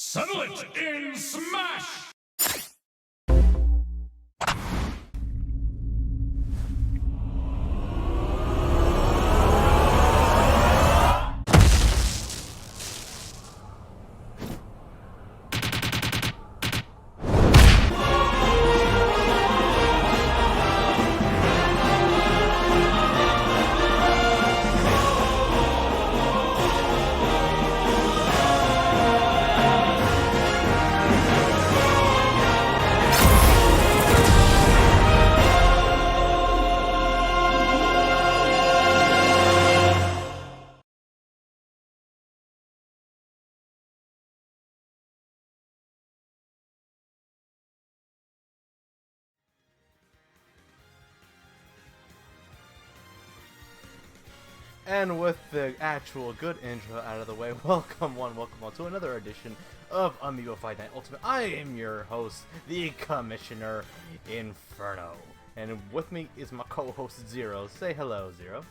Settle it in Smash! And with the actual good intro out of the way, welcome all to another edition of Amiibo Fight Night Ultimate. I am your host, the Commissioner Inferno. And with me is my co-host Zero. Say hello, Zero.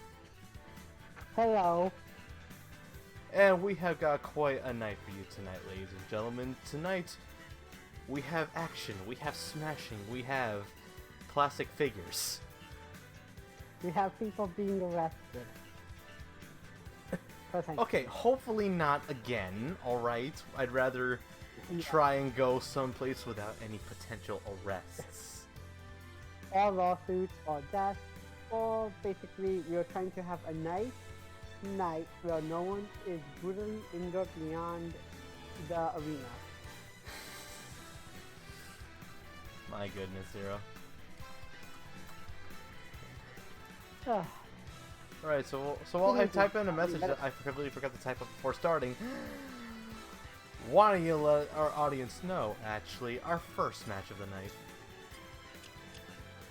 Hello. And we have got quite a night for you tonight, ladies and gentlemen. Tonight, we have action, we have smashing, we have plastic figures. We have people being arrested. Okay, hopefully not again, alright? I'd rather try and go someplace without any potential arrests. Or lawsuits, or death, or basically you're trying to have a nice night where no one is brutally injured beyond the arena. My goodness, Zero. Alright, so while I type in a message that I completely forgot to type up before starting, why don't you let our audience know, actually, our first match of the night.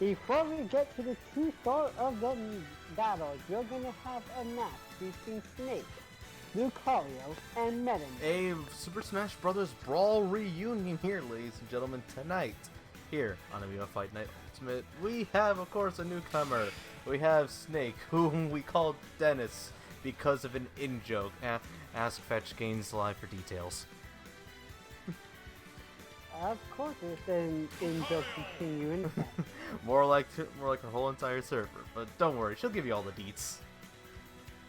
Before we get to the true start of the battle, you're gonna have a match between Snake, Lucario, and Meta Knight. A Super Smash Bros. Brawl reunion here, ladies and gentlemen, tonight. Here on Amiibo Fight Night Ultimate, we have, of course, a newcomer. We have Snake, whom we call Dennis because of an in-joke. Ask Fetch Gains Live for details. Of course it's an in-joke between you and Fetch. more like her whole entire server, but don't worry, she'll give you all the deets.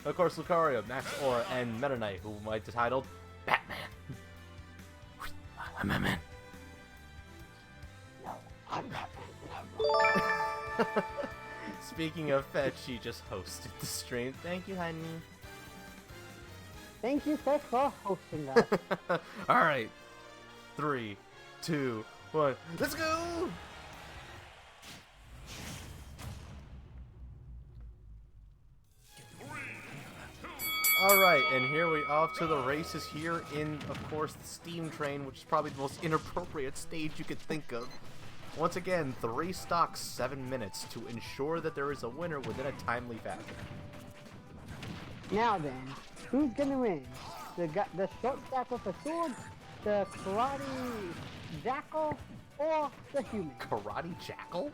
Of course, Lucario, Max Aura, and Meta Knight, who might be titled Batman. I'm Batman. No, I'm Batman. Speaking of Fetch, she just hosted the stream. Thank you, honey. Thank you, Fetch, for hosting that. Alright. 3, 2, 1. Let's go! Alright, and here we off to the races here in, of course, the Steam Train, which is probably the most inappropriate stage you could think of. Once again, 3 stocks, 7 minutes to ensure that there is a winner within a timely fashion. Now then, who's gonna win? The short stack with a sword, the karate jackal, or the human? Karate Jackal?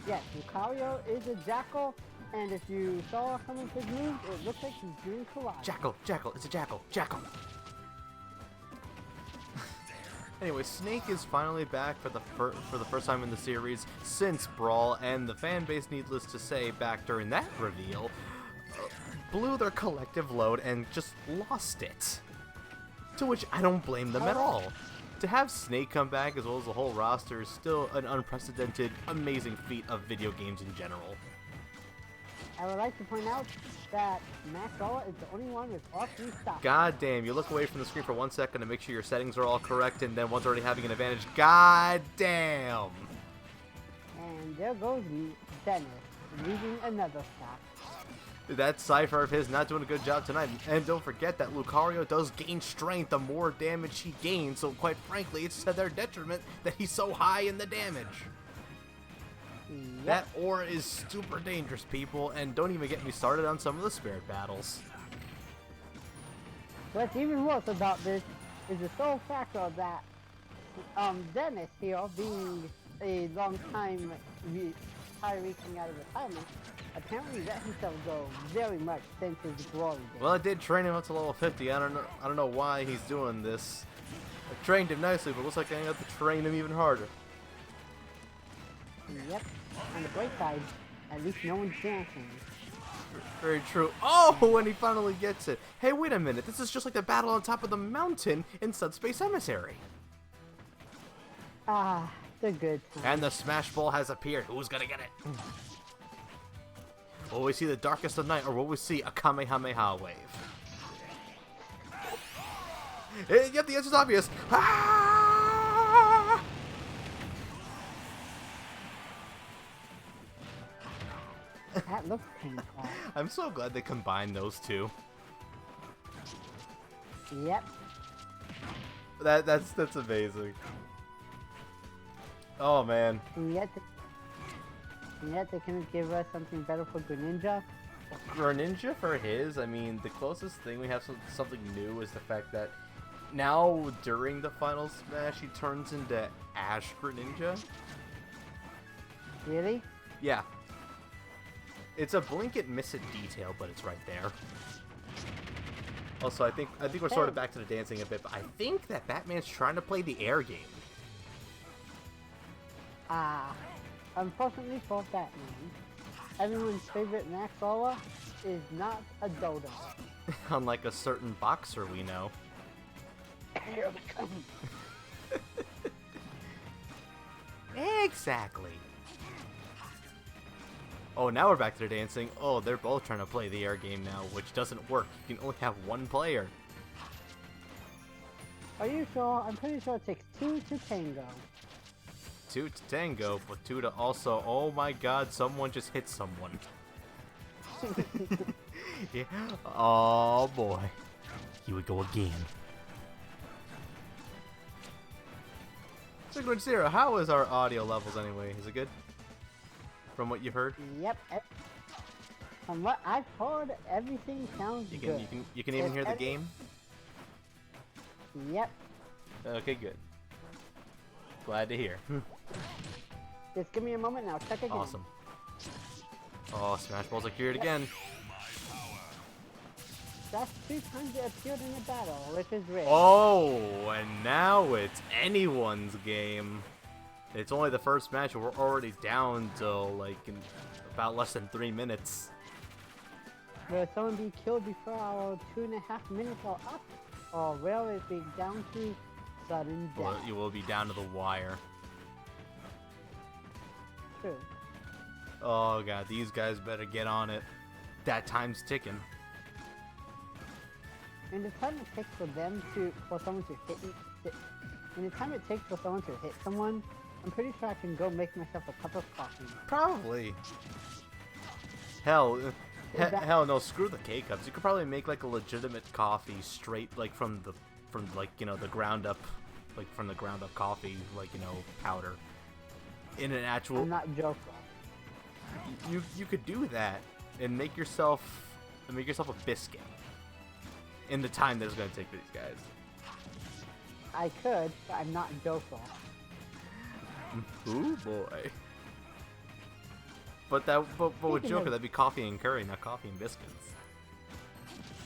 Yes, Lucario is a jackal, and if you saw some of his moves, it looks like he's doing karate. Jackal, it's a jackal. Anyway, Snake is finally back for the first time in the series since Brawl, and the fan base, needless to say, back during that reveal, blew their collective load and just lost it. To which I don't blame them at all. To have Snake come back as well as the whole roster is still an unprecedented, amazing feat of video games in general. I would like to point out that Max Aura is the only one with all 3 stocks. God damn, you look away from the screen for 1 second to make sure your settings are all correct, and then one's already having an advantage. God damn! And there goes Dennis, losing another stock. That Cypher of his not doing a good job tonight. And don't forget that Lucario does gain strength the more damage he gains, so quite frankly, it's to their detriment that he's so high in the damage. Yep. That aura is super dangerous, people, and don't even get me started on some of the spirit battles. What's even worse about this is the sole factor that Dennis here, being a long time retiree coming out of retirement, apparently let himself go very much since his glory days. Well, I did train him up to level 50. I don't know why he's doing this. I trained him nicely, but it looks like I have to train him even harder. Yep. On the bright side, at least no one's dancing. Very true. Oh, and he finally gets it. Hey, wait a minute. This is just like the battle on top of the mountain in Subspace Emissary. Ah, the good times. And the Smash Ball has appeared. Who's gonna get it? Will we see the darkest of night, or will we see a Kamehameha wave? Yep, the answer's obvious. Ah! That looks painful. I'm so glad they combined those two. Yep. That's amazing. Oh man. And yet they couldn't give us something better for Greninja. Greninja for his, I mean, the closest thing we have something new is the fact that now during the final smash he turns into Ash Greninja. Really? Yeah. It's a blink and miss it detail, but it's right there. Also, I think we're sort of back to the dancing a bit, but I think that Batman's trying to play the air game. Unfortunately for Batman, everyone's favorite Max Aura is not a dodo. Unlike a certain boxer we know. Here we come. Exactly. Oh, now we're back to the dancing. Oh, they're both trying to play the air game now, which doesn't work. You can only have one player. Are you sure? I'm pretty sure it takes two to tango. Two to tango, but two to also... Oh my god, someone just hit someone. Yeah. Oh boy. Here we go again. So, Zero, how is our audio levels anyway? Is it good? From what you've heard? Yep. From what I've heard, everything sounds good. You can even hear the game? Yep. Okay, good. Glad to hear. Just give me a moment now. Check again. Awesome. Oh, Smash Balls appeared again. That's 2 times it appeared in a battle, which is rare. Oh, and now it's anyone's game. It's only the first match, and we're already down to like in about less than 3 minutes. Will someone be killed before our 2.5 minutes are up? Or will it be down to sudden death? Well, you will be down to the wire. True. Oh god, these guys better get on it. That time's ticking. And the time it takes for someone to hit me, and the time it takes for someone to hit someone, I'm pretty sure I can go make myself a cup of coffee. Probably. Hell, hell no, screw the K-Cups. You could probably make like a legitimate coffee straight like from like, you know, the ground up, like from the ground up coffee, like, you know, powder. In an actual... I'm not joking. You could do that and make yourself a biscuit in the time that it's going to take for these guys. I could, but I'm not joking. Ooh boy. But with Joker, that'd be coffee and curry, not coffee and biscuits.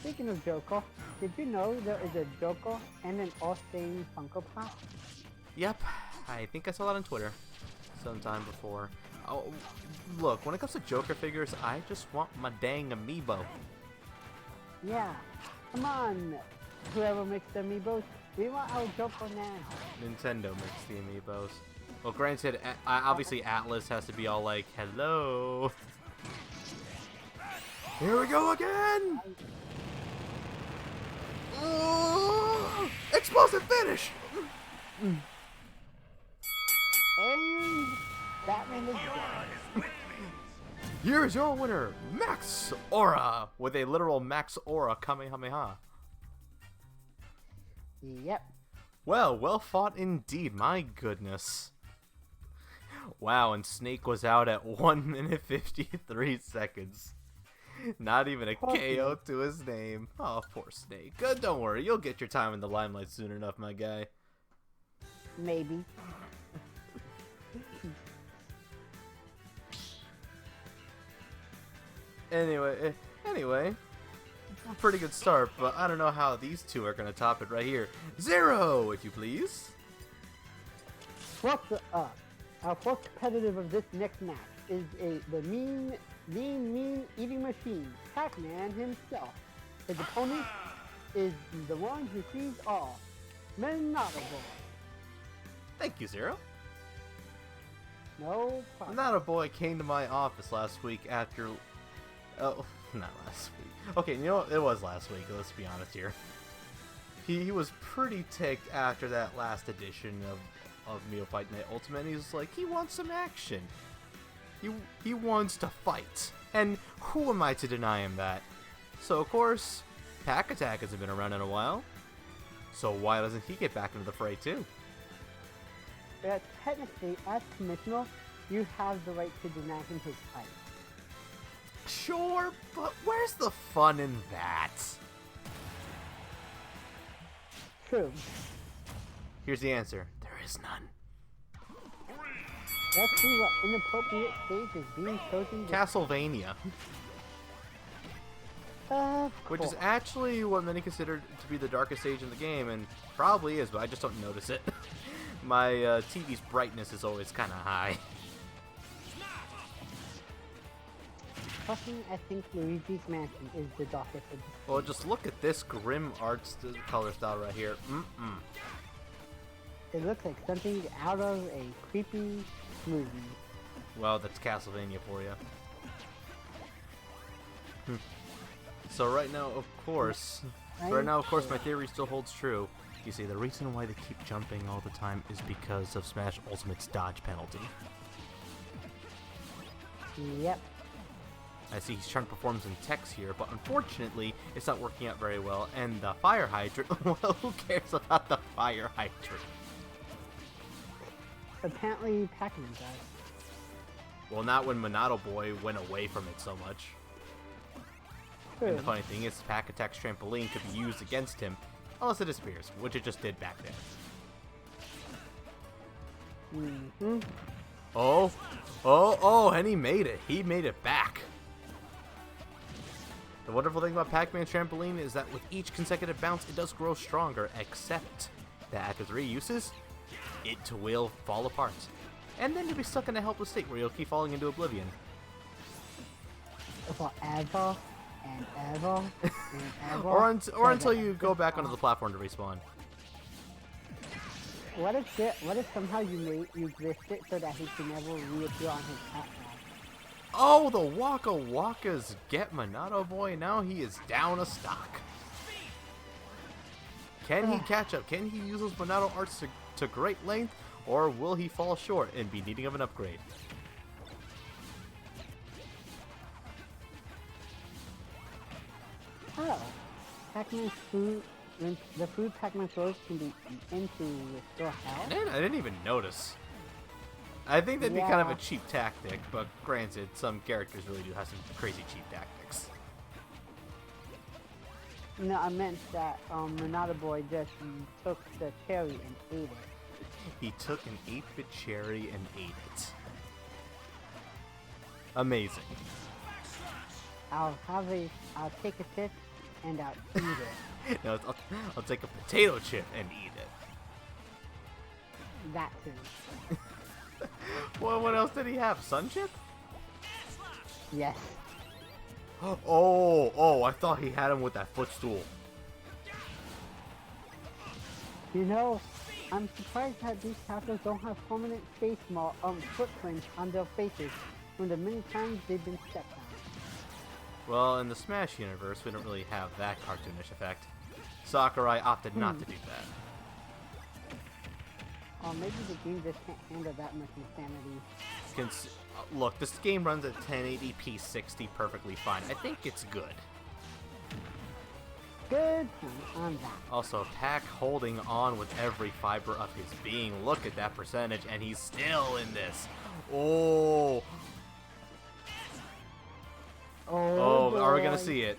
Speaking of Joker, did you know there is a Joker and an All-Stain Funko Pop? Yep, I think I saw that on Twitter sometime before. Oh, look, when it comes to Joker figures, I just want my dang Amiibo. Yeah, come on, whoever makes the Amiibos, we want our Joker now. Nintendo makes the Amiibos. Well, granted, obviously Atlas has to be all like, hello. Here we go again! Explosive finish! And Batman is dead. Here's your winner, Max Aura, with a literal Max Aura Kamehameha. Yep. Well fought indeed, my goodness. Wow, and Snake was out at 1 minute 53 seconds. Not even a KO to his name. Oh, poor Snake. Good, don't worry, you'll get your time in the limelight soon enough, my guy. Maybe. Anyway, pretty good start, but I don't know how these two are gonna top it right here. Zero, if you please. What's up? Our first competitive of this next match is the mean eating machine, Pac-Man himself. His opponent is the one who sees all, Amiibo. Thank you, Zero. No problem. Amiibo came to my office last week after... Oh, not last week. Okay, you know what? It was last week, let's be honest here. He was pretty ticked after that last edition of Neo Fight Night Ultimate, and he's like, he wants some action. He wants to fight. And who am I to deny him that? So, of course, Pack Attack hasn't been around in a while. So why doesn't he get back into the fray, too? Technically, as commissioner, you have the right to deny him his fight. Sure, but where's the fun in that? True. Here's the answer. There is none. Let's see what inappropriate stage is being chosen. Castlevania. Which is actually what many consider to be the darkest stage in the game, and probably is, but I just don't notice it. My TV's brightness is always kind of high. Personally, I think Luigi's Mansion is the darkest of the Well, just look at this grim art color style right here. It looks like something out of a creepy movie. Well, that's Castlevania for you. So right now, of course, my theory still holds true. You see, the reason why they keep jumping all the time is because of Smash Ultimate's dodge penalty. Yep. I see he's trying to perform some techs here, but unfortunately, it's not working out very well. And the fire hydrant, well, who cares about the fire hydrant? Apparently, Pac-Man does. Well, not when Monado Boy went away from it so much. True. And the funny thing is, Pack Attack's trampoline could be used against him, unless it disappears, which it just did back there. Mm-hmm. Oh, and he made it. He made it back. The wonderful thing about Pac-Man's trampoline is that with each consecutive bounce, it does grow stronger, except that after 3 uses, it will fall apart. And then you'll be stuck in a helpless state where you'll keep falling into oblivion. Forever and ever and ever. or until you go back onto the platform to respawn. What if somehow you glitched it so that he can never reappear on his platform? Oh, the Waka Wakas get Monado Boy. Now he is down a stock. Can he catch up? Can he use those Monado arts to great length? Or will he fall short and be needing of an upgrade? Oh, Pac-Man's food, the food Pac-Man throws can be eaten to restore health? Man, I didn't even notice. I think that'd be kind of a cheap tactic, but granted, some characters really do have some crazy cheap tactics. No, I meant that Monado Boy just took the cherry and ate it. He took an 8-bit cherry and ate it. Amazing. I'll take a sip and I'll eat it. No, I'll take a potato chip and eat it. That too. Well, what else did he have? Sun chip? Yes. Oh, I thought he had him with that footstool. You know, I'm surprised that these characters don't have permanent face footprints on their faces from the many times they've been stepped on. Well, in the Smash universe, we don't really have that cartoonish effect. Sakurai opted not to do that. Or maybe the game just can't handle that much insanity. Look, this game runs at 1080p 60 perfectly fine. I think it's good. Good point on that. Also, Pac holding on with every fiber of his being. Look at that percentage, and he's still in this. Oh, are we gonna see it?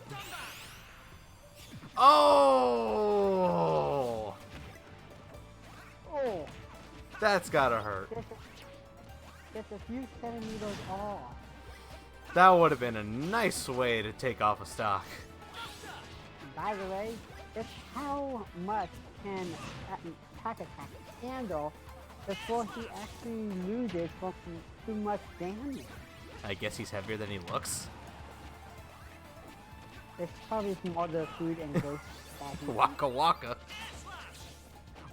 Oh! Oh! That's gotta hurt. Just a few centimeters off. That would have been a nice way to take off a stock. By the way, just how much can Pack Attack handle before he actually loses from too much damage? I guess he's heavier than he looks. It's probably from all the food and ghosts that he Waka waka.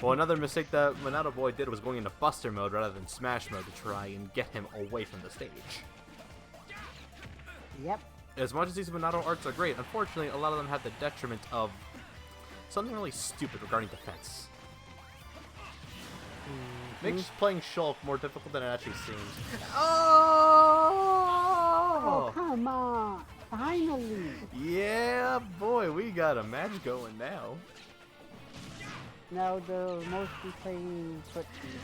Well, another mistake that Monado Boy did was going into Buster mode rather than Smash mode to try and get him away from the stage. Yep. As much as these Monado arts are great, unfortunately, a lot of them have the detriment of something really stupid regarding defense. Makes playing Shulk more difficult than it actually seems. Oh, come on! Finally! Yeah, boy, we got a match going now. No, the mostly playing footsie.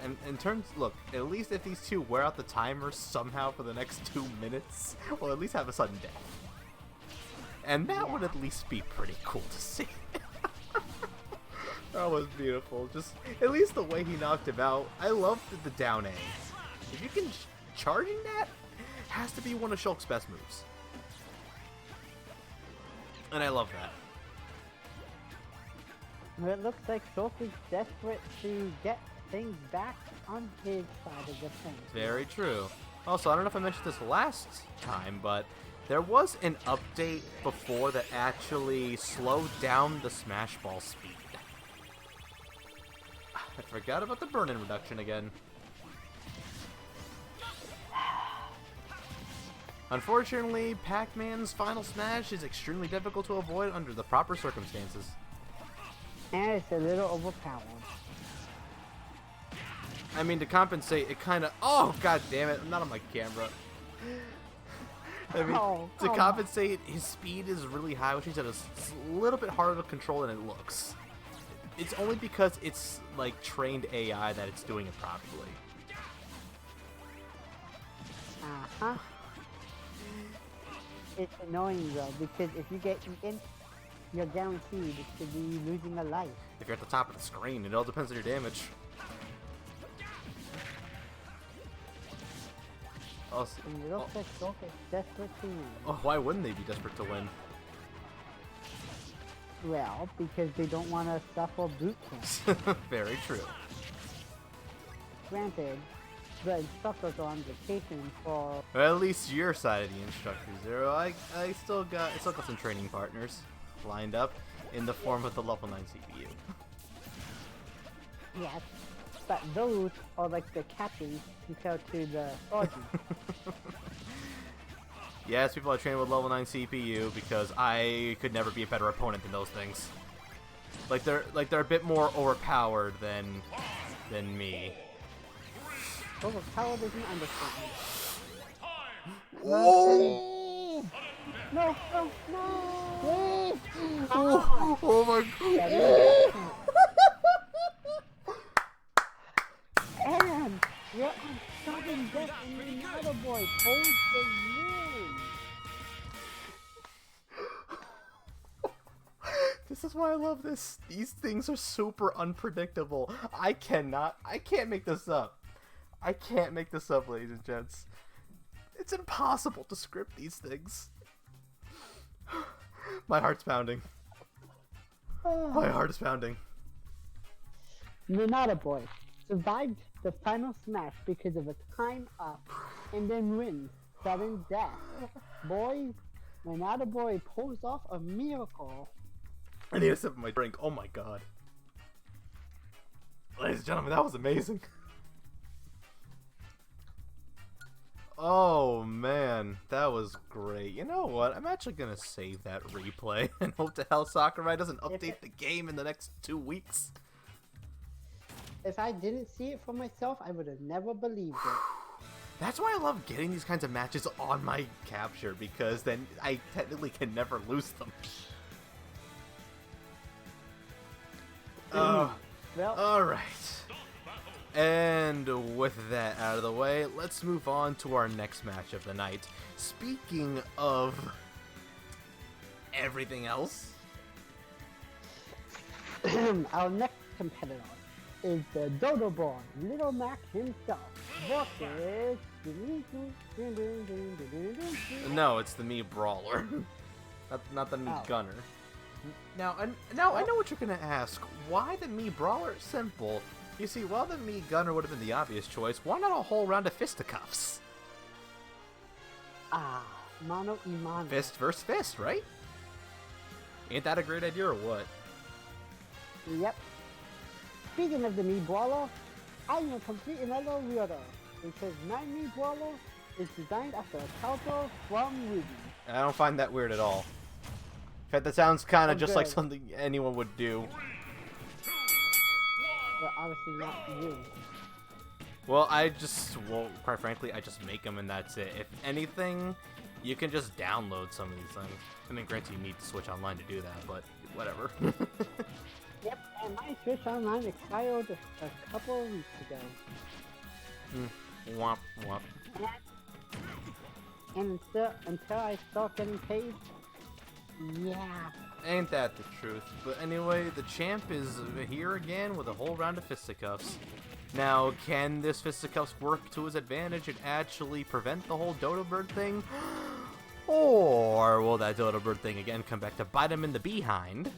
And in terms, look, at least if these two wear out the timer somehow for the next 2 minutes, we'll at least have a sudden death. And that would at least be pretty cool to see. That was beautiful. Just, at least the way he knocked him out. I loved the down A. If you can charging that, has to be one of Shulk's best moves. And I love that. It looks like Shulk is desperate to get things back on his side of the fence. Very true. Also, I don't know if I mentioned this last time, but there was an update before that actually slowed down the Smash Ball speed. I forgot about the burn-in reduction again. Unfortunately, Pac-Man's Final Smash is extremely difficult to avoid under the proper circumstances. And it's a little overpowered. I mean, to compensate, it kind of... Oh, god damn it, I'm not on my camera. I mean, to compensate, his speed is really high, which means that it's a little bit harder to control than it looks. It's only because it's, like, trained AI that it's doing it properly. Uh-huh. It's annoying, though, because if you get eaten, you're guaranteed to be losing a life. If you're at the top of the screen, it all depends on your damage. Also, And it looks like Shulk is desperate to win. oh, why wouldn't they be desperate to win? Well, because they don't want to suffer boot camp. Very true. Granted, the instructors are on vacation for... Well, at least your side of the instructor, Zero. I still got some training partners lined up in the form of the level 9 CPU. Yes, but those are like the captains compared to the sergeants. Yes, people are trained with level 9 CPU because I could never be a better opponent than those things. Like they're a bit more overpowered than me. Overpowered isn't understatement. Oh! No, no, no! Oh my god! And you're on sudden death and another boy holds the win! This is why I love this. These things are super unpredictable. I can't make this up. I can't make this up, ladies and gents. It's impossible to script these things. My heart's pounding. My heart is pounding. Renata Boy survived the final smash because of a time up and then wins sudden death. Boy, Renata Boy pulls off a miracle. I need a sip of my drink. Oh my god. Ladies and gentlemen, that was amazing. Oh man, that was great. You know what? I'm actually gonna save that replay and hope to hell Sakurai doesn't update the game in the next 2 weeks. If I didn't see it for myself, I would have never believed it. That's why I love getting these kinds of matches on my capture, because then I technically can never lose them. Well, alright. And with that out of the way, let's move on to our next match of the night. Speaking of everything else, our next competitor is the Dodo Boy, Little Mac himself. Versus... No, it's the Mii Brawler. not the Mii Oh. Gunner. Now I know what you're gonna ask. Why the Mii Brawler? Simple. You see, while the Mii Gunner would have been the obvious choice, why not a whole round of fisticuffs? Mano y mano. Fist versus fist, right? Ain't that a great idea or what? Yep. Speaking of the Mii Brawler, I am complete another weirdo. Because my Mii Brawler is designed after a cowgirl from Ruby. I don't find that weird at all. In fact, that sounds kind of Oh, just like good. something anyone would do. But obviously not you. Well, quite frankly, I just make them and that's it. If anything, you can just download some of these things. I mean, granted, you need to switch online to do that, but whatever. Yep, and my Switch Online expired a couple of weeks ago. Womp womp. And until I start getting paid, yeah. Ain't that the truth? But anyway, the champ is here again with a whole round of fisticuffs. Now, can this fisticuffs work to his advantage and actually prevent the whole Dodo Bird thing? Or will that Dodo Bird thing again come back to bite him in the behind?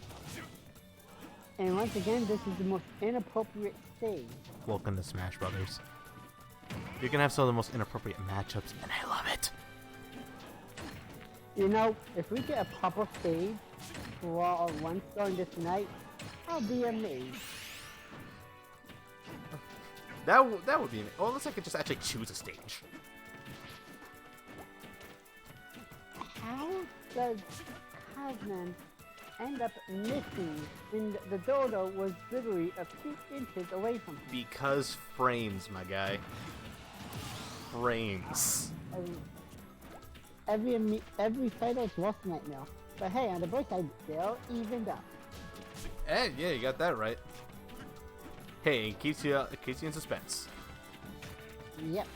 And once again, this is the most inappropriate stage. Welcome to Smash Brothers. You're gonna have some of the most inappropriate matchups, and I love it. You know, if we get a proper stage for our one star this night, I'll be amazed. That would be. Well, unless I could just actually choose a stage. How does Cosman end up missing when the Dodo was literally a few inches away from him? Because frames, my guy. Frames. Every fighter is lost right now. But hey, on the bright side, they're evened up. And yeah, you got that right. Hey, it keeps you in suspense. Yep.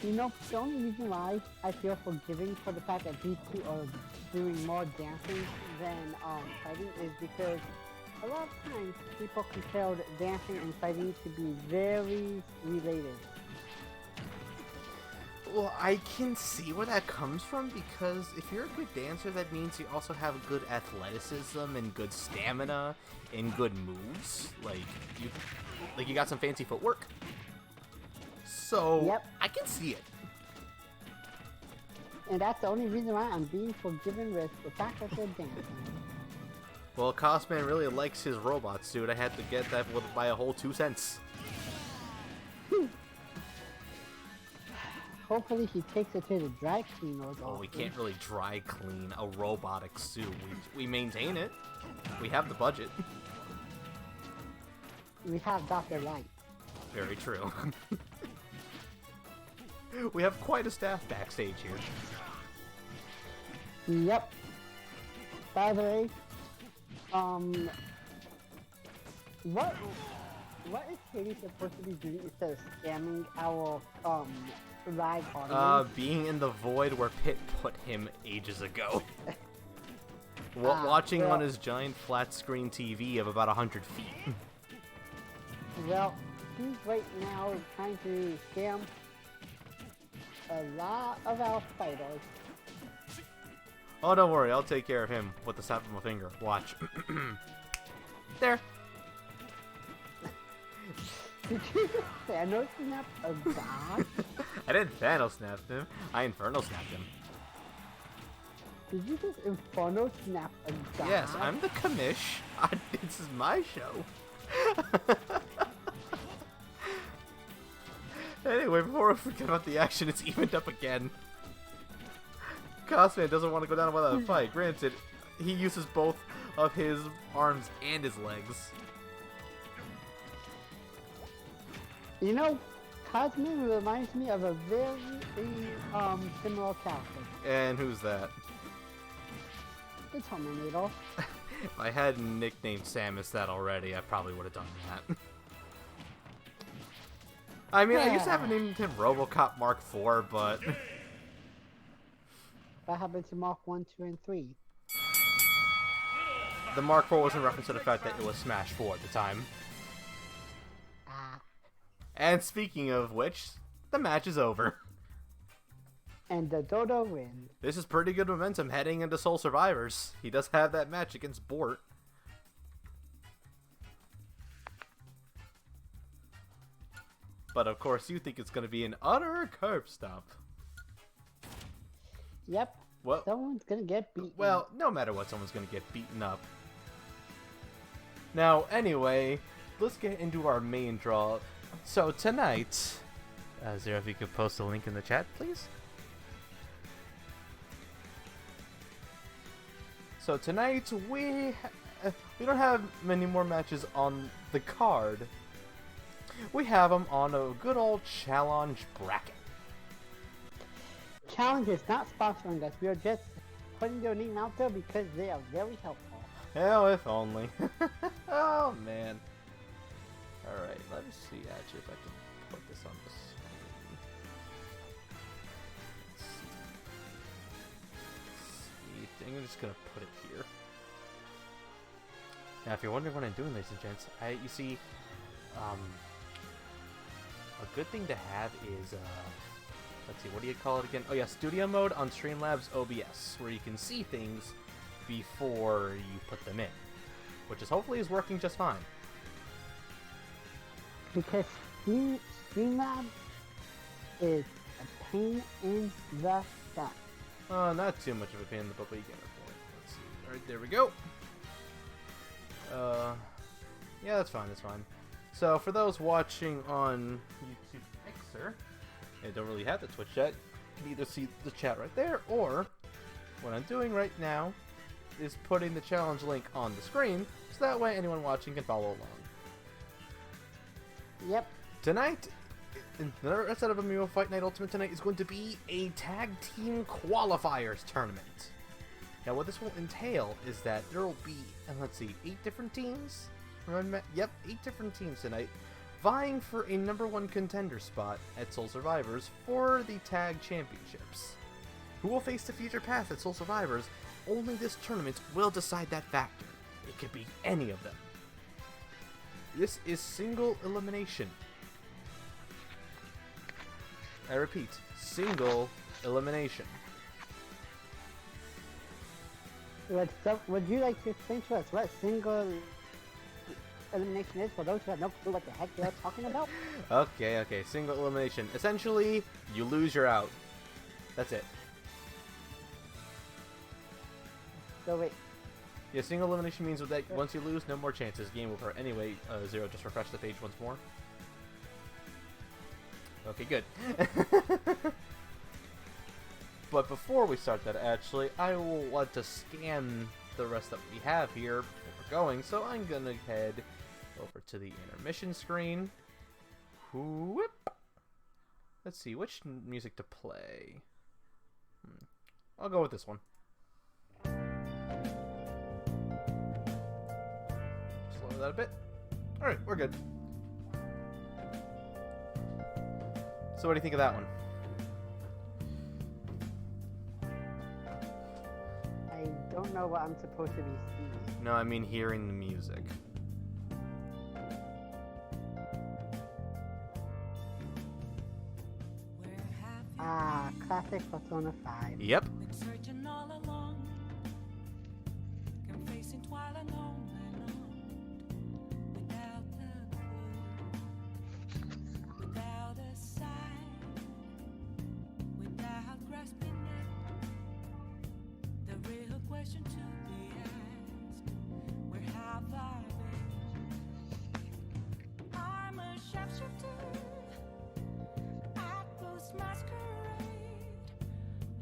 You know, the only reason why I feel forgiving for the fact that these two are doing more dancing than fighting is because a lot of times people compare dancing and fighting to be very related. Well, I can see where that comes from because if you're a good dancer, that means you also have good athleticism and good stamina and good moves. Like you got some fancy footwork. So Yep. I can see it. And that's the only reason why I'm being forgiven with the fact that they're dancing. Well, Cosman really likes his robot suit. I had to get that by a whole 2 cents. Hopefully he takes it to the dry cleaners. Oh, we can't really dry clean a robotic suit. We maintain it. We have the budget. We have Dr. Light. Very true. We have quite a staff backstage here. Yep. By the way, what is Katie supposed to be doing instead of scamming our live audience? Being in the void where Pitt put him ages ago. Watching well, on his giant flat screen TV of about 100 feet. Well, he's right now trying to scam a lot of our fighters. Oh, don't worry, I'll take care of him with the snap of my finger. Watch. There. Did you just Thanos snap a god? I didn't Thanos snap him. I Inferno snapped him. Did you just Inferno snap a god? Yes, I'm the commish. This is my show. Anyway, before we forget about the action, it's evened up again. Cosman doesn't want to go down without a fight. Granted, he uses both of his arms and his legs. You know, Cosmo reminds me of a very similar character. And who's that? The Terminator. If I had nicknamed Samus that already, I probably would have done that. I mean, I used to have named him RoboCop Mark IV, but... What happened to Mark 1, 2, and 3? The Mark IV was in reference to the fact that it was Smash 4 at the time. And speaking of which, the match is over. And the Dodo wins. This is pretty good momentum heading into Soul Survivors. He does have that match against Bort. But of course, you think it's going to be an utter curb stomp. Yep. Well, Someone's gonna get beaten. well, no matter what, someone's going to get beaten up. Now, anyway, let's get into our main draw. So tonight, Zero, if you could post a link in the chat, please. So tonight we don't have many more matches on the card. We have them on a good old challenge bracket. Challenge is not sponsoring us. We are just putting their name out there because they are very helpful. Hell, if only. Oh man. All right, let me see actually if I can put this on the screen. Let's see. I'm just gonna put it here. Now, if you're wondering what I'm doing, ladies and gents, you see, a good thing to have is, let's see, what do you call it again? Oh yeah, Studio Mode on Streamlabs OBS, where you can see things before you put them in, which is hopefully is working just fine. Because Streamlabs is a pain in the butt. Not too much of a pain in the butt, but you get our point. Let's see. Alright, there we go. Yeah, that's fine, that's fine. So, for those watching on YouTube Mixer, and don't really have the Twitch chat, you can either see the chat right there, or what I'm doing right now is putting the challenge link on the screen, so that way anyone watching can follow along. Yep. Tonight, instead of Amiibo Fight Night Ultimate tonight, is going to be a Tag Team Qualifiers Tournament. Now, what this will entail is that there will be, let's see, 8 different teams? Yep, 8 different teams tonight, vying for a #1 contender spot at Soul Survivors for the Tag Championships. Who will face the future path at Soul Survivors? Only this tournament will decide that factor. It could be any of them. This is single elimination. I repeat, single elimination. Would you like to explain to us what single elimination is for those who have no clue what the heck they're talking about? Okay, single elimination. Essentially, you lose, you're out. That's it. So wait. Yeah, single elimination means that once you lose, no more chances. Game over. Anyway, Zero, just refresh the page once more. Okay, good. But before we start that, actually, I will want to scan the rest that we have here before we're going, so I'm gonna head over to the intermission screen. Whoop. Let's see, which music to play? I'll go with this one. Slow that a bit. Alright, we're good. So what do you think of that one? I don't know what I'm supposed to be seeing. No, I mean hearing the music. Ah, classic Persona 5. Yep. Searching all along, confessing while alone without a clue, without a sign, without grasping it. The real question to be asked: where have I been? I'm a sharpshooter at Ghost Masquerade,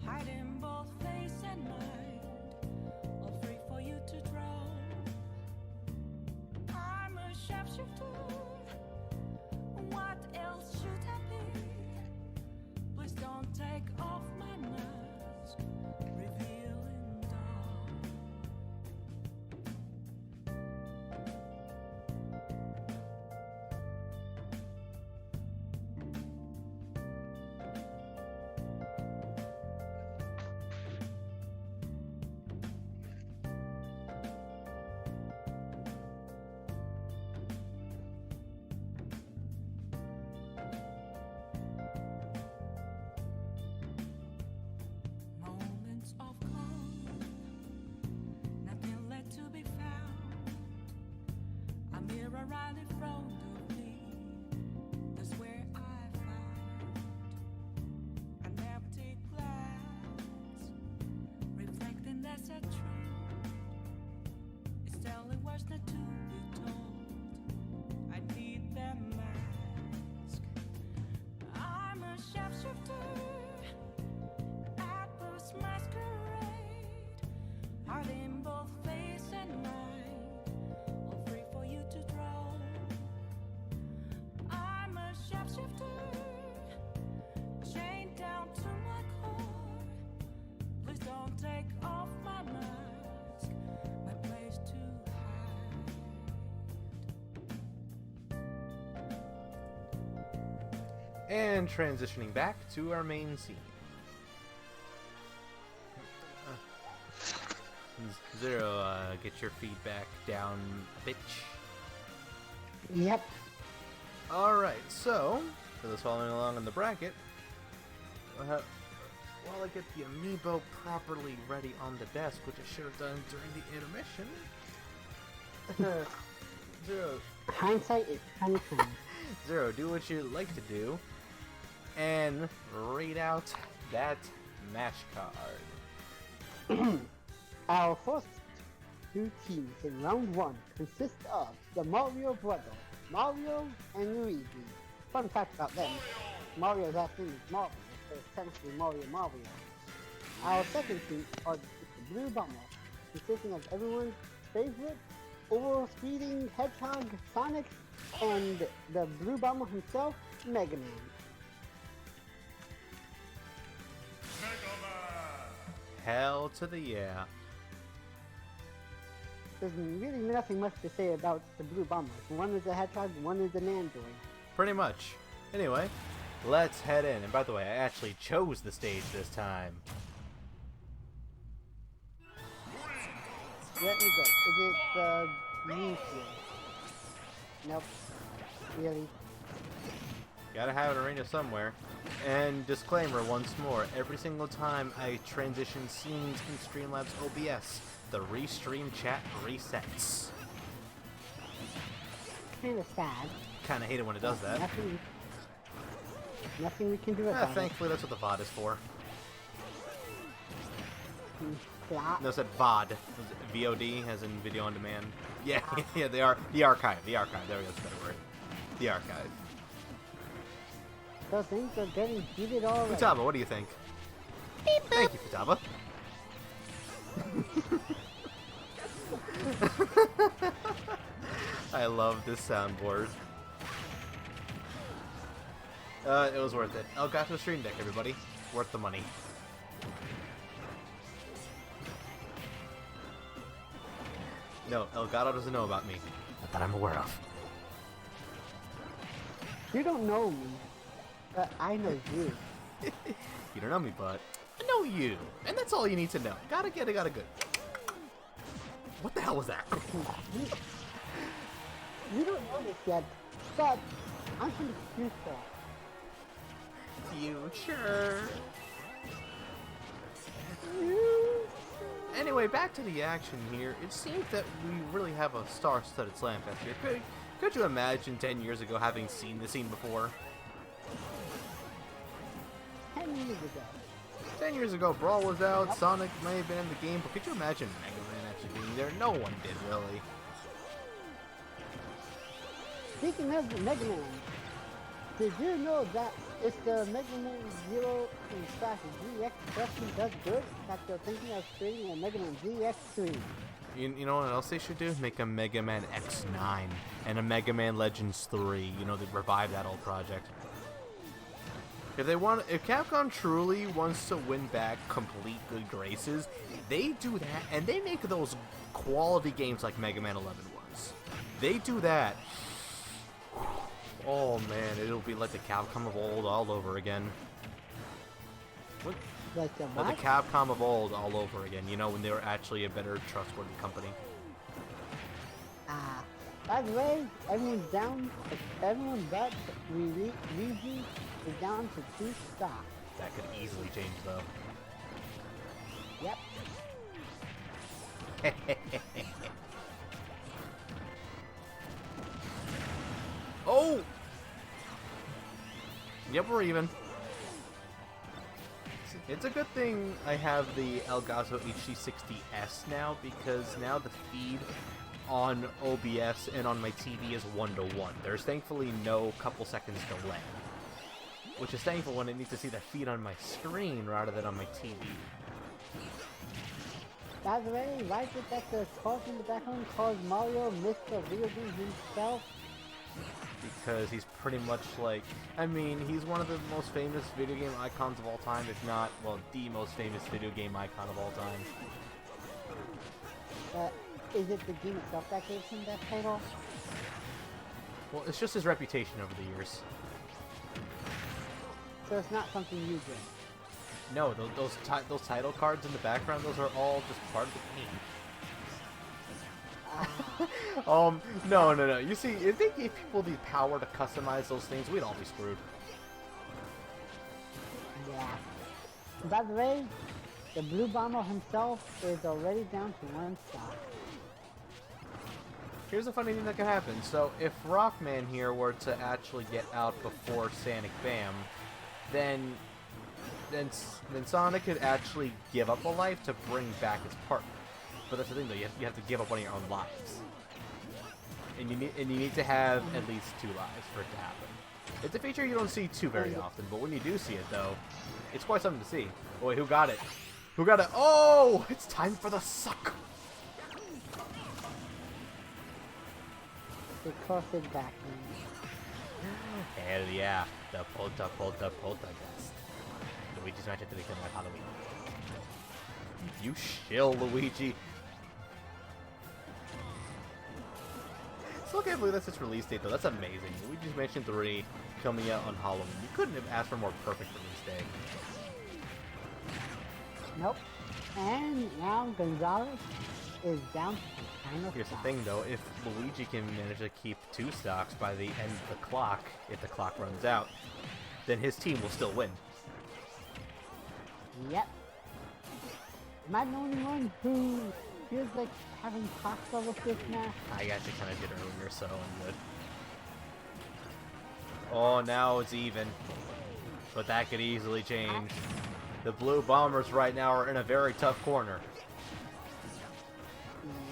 hiding both face and mind, all free for you to draw. right in front of me. That's where I found an empty glass, reflecting that's a truth. It's only words not to be told. I need that mask. I'm a sharpshooter at this masquerade, heart in both face and mind, all free for you to draw. I'm a sharpshooter, chained down to my core. Please don't take off my mask, my place to hide. And transitioning back to our main scene. Zero, get your feedback down, bitch. Yep. Alright, so, for those following along on the bracket, while I get the Amiibo properly ready on the desk, which I should have done during the intermission, Zero, Hindsight is 20/20. Zero, do what you like to do, and read out that match card. Our first two teams in round one consist of the Mario Brothers, Mario and Luigi. Fun fact about them, Mario's last name is Mario, so it's technically Mario. Our second team are the Blue Bomber, consisting of everyone's favorite over-speeding hedgehog, Sonic, and the Blue Bomber himself, Mega Man. Hell to the yeah. There's really nothing much to say about the Blue Bombers. One is a hedgehog, one is an android. Pretty much. Anyway, let's head in. And by the way, I actually chose the stage this time. Let me guess. Is it the green field? Nope. Really? Gotta have an arena somewhere. And disclaimer once more, every single time I transition scenes in Streamlabs OBS, the restream chat resets. Kinda sad. Kinda hate it when it does that. Nothing we can do about it. Thankfully that's what the VOD is for. Flop. No, I said VOD. VOD, as in video on demand. Yeah, yeah, they are. The archive. There we go, that's a better word. The archive. So things are getting heated already. Futaba, what do you think? Thank you, Futaba. I love this soundboard. It was worth it. Elgato Stream Deck, everybody. Worth the money. No, Elgato doesn't know about me. Not that I'm aware of. You don't know me, but I know you. You don't know me, but I know you. And that's all you need to know. Gotta get it, gotta good. What the hell was that? You don't know this yet, but I'm from the future. Future. Anyway, back to the action here. It seems that we really have a star-studded slam fest here. Could you imagine 10 years ago having seen this scene before? 10 years ago. 10 years ago, Brawl was out, Sonic may have been in the game, but could you imagine Mega Man actually being there? No one did, really. Speaking of the Mega Man, did you know that if the Mega Man Zero in Smash GX collection does good, that they're thinking of creating a Mega Man ZX3? You know what else they should do? Make a Mega Man X9 and a Mega Man Legends 3. You know, they revive that old project. If Capcom truly wants to win back complete good graces, they do that, and they make those quality games like Mega Man 11 was. They do that. Oh man, it'll be like the Capcom of old all over again. What? Like the Well, the what? Capcom of old all over again. You know, when they were actually a better, trustworthy company. By the way, everyone's down. Everyone but Luigi is down to 2 stocks. That could easily change, though. Yep. Yep, we're even. It's a good thing I have the Elgato HD60S now, because now the feed on OBS and on my TV is 1-to-1. There's thankfully no couple seconds delay, which is thankful when I need to see the feed on my screen rather than on my TV. By the way, right with that the cause in the background calls Mario Mr. Video Game himself. Because he's pretty much like, I mean, he's one of the most famous video game icons of all time, if not, well, the most famous video game icon of all time. Is it the game itself that gave him that title? Well, it's just his reputation over the years. So it's not something you did. No, those title cards in the background, those are all just part of the game. No. You see, if they gave people the power to customize those things, we'd all be screwed. Yeah. By the way, the Blue Bomber himself is already down to 1 stock. Here's a funny thing that could happen. So, if Rockman here were to actually get out before Sonic Bam, then Sonic could actually give up a life to bring back his partner. But that's the thing, though. You have to give up one of your own lives, and you need to have at least 2 lives for it to happen. It's a feature you don't see too very often, but when you do see it, though, it's quite something to see. Oh, wait, who got it? Who got it? Oh, it's time for the suck. They cross it back. Hell yeah, the poltergeist. Luigi's match at the beginning of Halloween. You shill, Luigi. Still can't believe that's its release date, though. That's amazing. Luigi's Mansion 3 coming out on Halloween. You couldn't have asked for a more perfect release day. Nope. And now Gonzalez is down to the final Here's stock. the thing, though. If Luigi can manage to keep 2 stocks by the end of the clock, if the clock runs out, then his team will still win. Yep. Am I the only one who feels like having pasta with this match? I actually kind of did earlier, so I'm good. Oh, now it's even. But that could easily change. The Blue Bombers right now are in a very tough corner.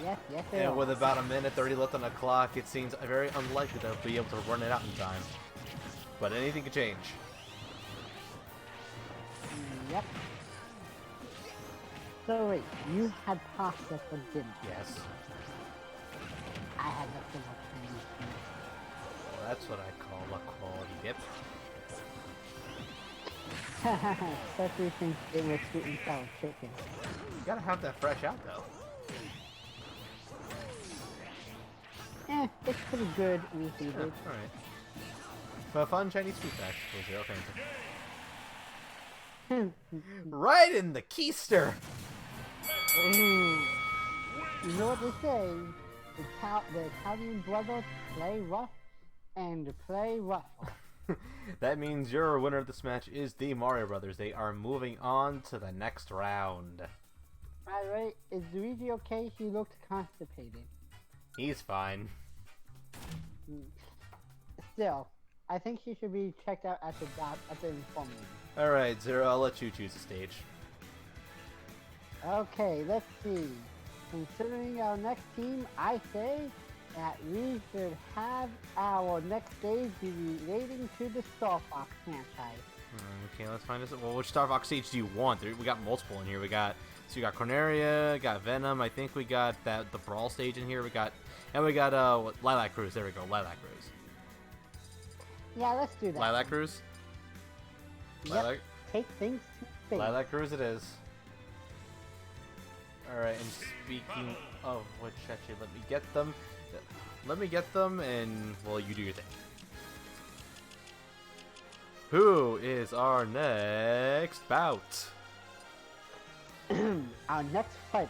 Yes, they And are. with about 1:30 left on the clock, it seems very unlikely they'll be able to run it out in time. But anything could change. Yep. So wait, you had pasta for dinner. Yes. I had nothing else Well, that's what I call a quality dip. for you. Especially since it was sweet and sour chicken. You gotta have that fresh out, though. It's pretty good reheated. Yeah, alright. For a fun Chinese food fact, was zero fancy. Right in the keister! Ooh. You know what they say? The Italian brothers play rough and play rough. That means your winner of this match is the Mario Brothers. They are moving on to the next round. By the way, is Luigi okay? He looked constipated. He's fine. Still, I think he should be checked out at the infirmary. Alright, Zero, I'll let you choose a stage. Okay, let's see. Considering our next team, I say that we should have our next stage be relating to the Star Fox franchise. Okay, let's find this. Well, which Star Fox stage do you want? We got multiple in here. We got Corneria, got Venom. I think we got the Brawl stage in here. We got Lilac Cruise. There we go, Lilac Cruise. Yeah, let's do that. Lilac Cruise. Yep. Take things to space. Lilac Cruise it is. Alright, and speaking of which, actually, let me get them. And, well, you do your thing. Who is our next bout? Our next fighter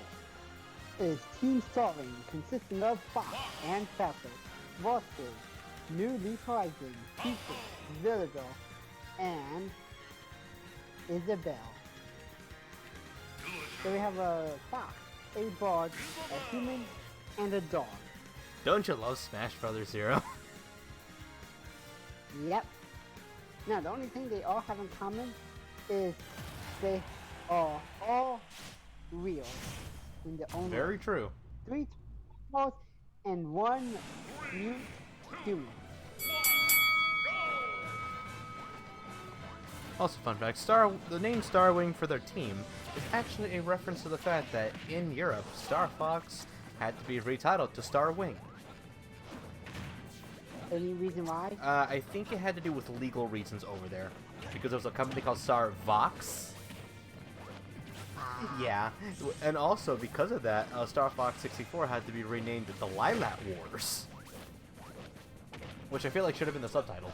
is Team Starling, consisting of Fox and Falcon, versus New Leaf Horizon, Peter, Villager, and Isabel. So we have a fox, a bard, a human, and a dog. Don't you love Smash Brothers Zero? Yep. Now, the only thing they all have in common is they are all real in their own Very way. true. 3 Transformers and 1 new human. Also, fun fact, the name Starwing for their team is actually a reference to the fact that in Europe, Star Fox had to be retitled to Starwing. Any reason why? I think it had to do with legal reasons over there. Because there was a company called Star Vox. Yeah, and also because of that, Star Fox 64 had to be renamed the Lilac Wars. Which I feel like should have been the subtitle.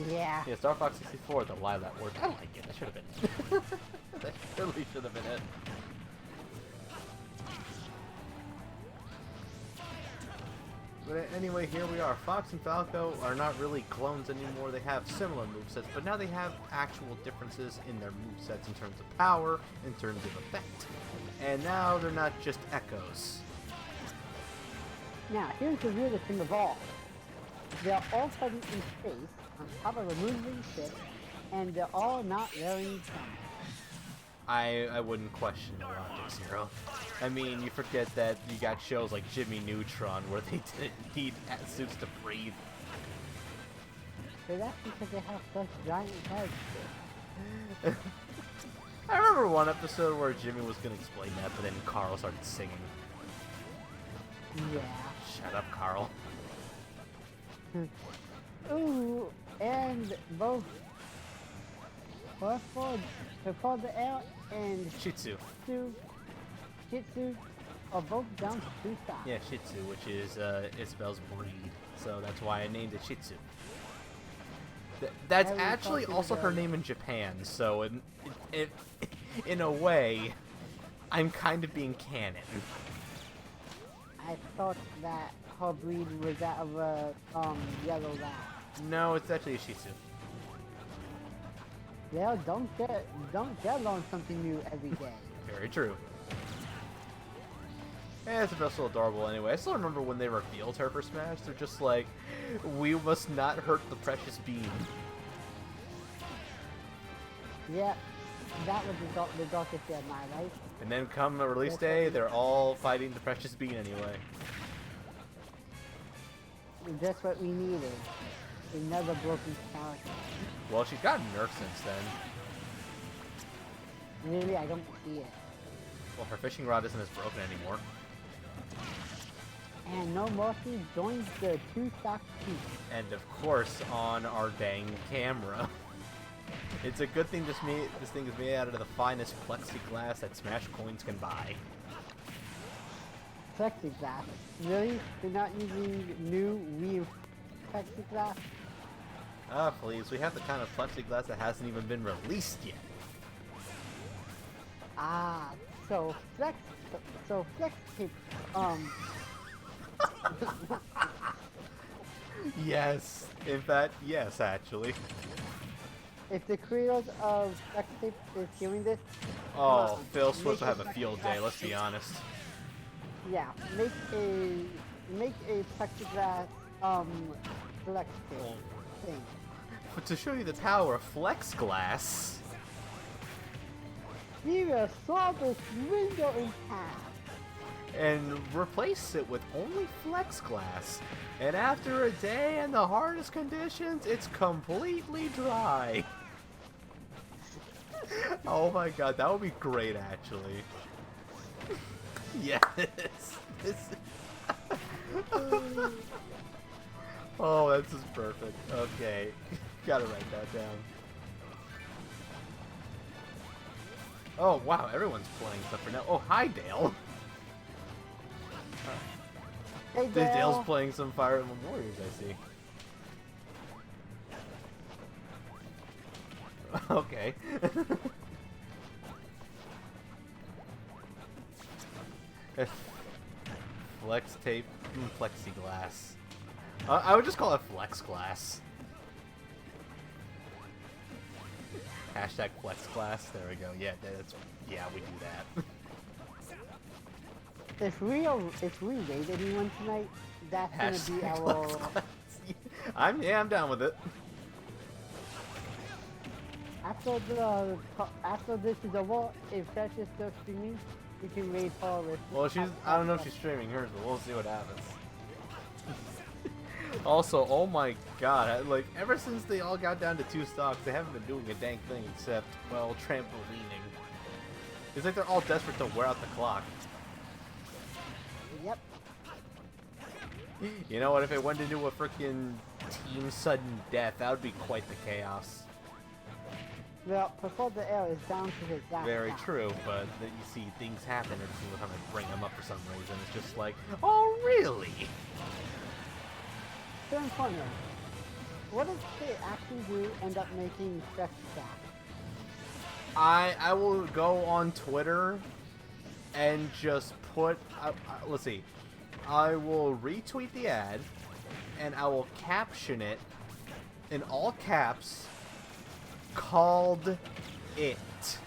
Yeah. Yeah, Star Fox 64, the Lilac Wars. I like it. That should have been. That really should have been it. But anyway, here we are. Fox and Falco are not really clones anymore. They have similar movesets, but now they have actual differences in their movesets in terms of power, in terms of effect. And now they're not just echoes. Now, here's the weirdest thing of all. They're all fighting in space on top of a moving ship, and they're all not wearing helmets. I wouldn't question your logic, Zero. I mean, you forget that you got shows like Jimmy Neutron where they didn't need suits to breathe. So that's because they have such giant heads. I remember one episode where Jimmy was going to explain that, but then Carl started singing. Yeah. Shut up, Carl. Ooh, and both for the L and Shih Tzu. Shih Tzu are both down to 2 stars. Yeah, Shih Tzu, which is Isabel's breed. So that's why I named it Shih Tzu. That's I was actually talking also her about- name in Japan, so in a way, I'm kind of being canon. I thought that her breed was that of a yellow lab. No, it's actually a Shih Tzu. Well, don't learn something new every day. Very true. Yeah, Isabel's still adorable anyway. I still remember when they revealed her for Smash, they're just like, we must not hurt the precious beam. Yeah, that was the darkest day of my life. And then come the release day, they're all fighting the precious beam anyway. Just what we needed. Another broken character. Well, she's gotten nerfed since then. Really, I don't see it. Well, her fishing rod isn't as broken anymore. And No Mercy joins the 2-stock team. And of course, on our dang camera. It's a good thing this thing is made out of the finest plexiglass that Smash coins can buy. Plexiglass. Really? They're not using new Wii plexiglass? Ah, please, we have the kind of plexiglass that hasn't even been released yet. Ah, so flex tape, Yes, in fact, yes, actually. if the creators of flex tape is doing this, Oh, Phil make Swift will have a a field day, let's be honest. yeah, make a plexiglass, flex tape thing. But to show you the power of flex glass, Mira saw this window in half. and replace it with only flex glass. And after a day in the hardest conditions, it's completely dry. Oh my god, that would be great actually. Yes. Oh, this is perfect. Okay. Gotta write that down. Oh wow, everyone's playing stuff for now. Oh, hi Dale. Hey, Dale's playing some Fire Emblem Warriors, I see. Okay. Flex tape, plexiglass. I would just call it flex glass. Hashtag flex glass. There we go. Yeah, yeah, we do that. If we raid anyone tonight, that's Hashtag gonna be flex our. glass. I'm down with it. After this is over, if Fresh is still streaming, we can raid her with. Well, I don't know if she's streaming hers, but we'll see what happens. Also, oh my god, like, ever since they all got down to 2 stocks, they haven't been doing a dang thing except, well, trampolining. It's like they're all desperate to wear out the clock. Yep. You know what, if it went into a freaking team sudden death, that would be quite the chaos. Well, before the air is down to his last Very stop. true, but you see things happen every single time I bring them up for some reason. It's just like, oh really? So in front of what if they actually do end up making Fresh back? I will go on Twitter and just put, let's see, I will retweet the ad and I will caption it in all caps, called it.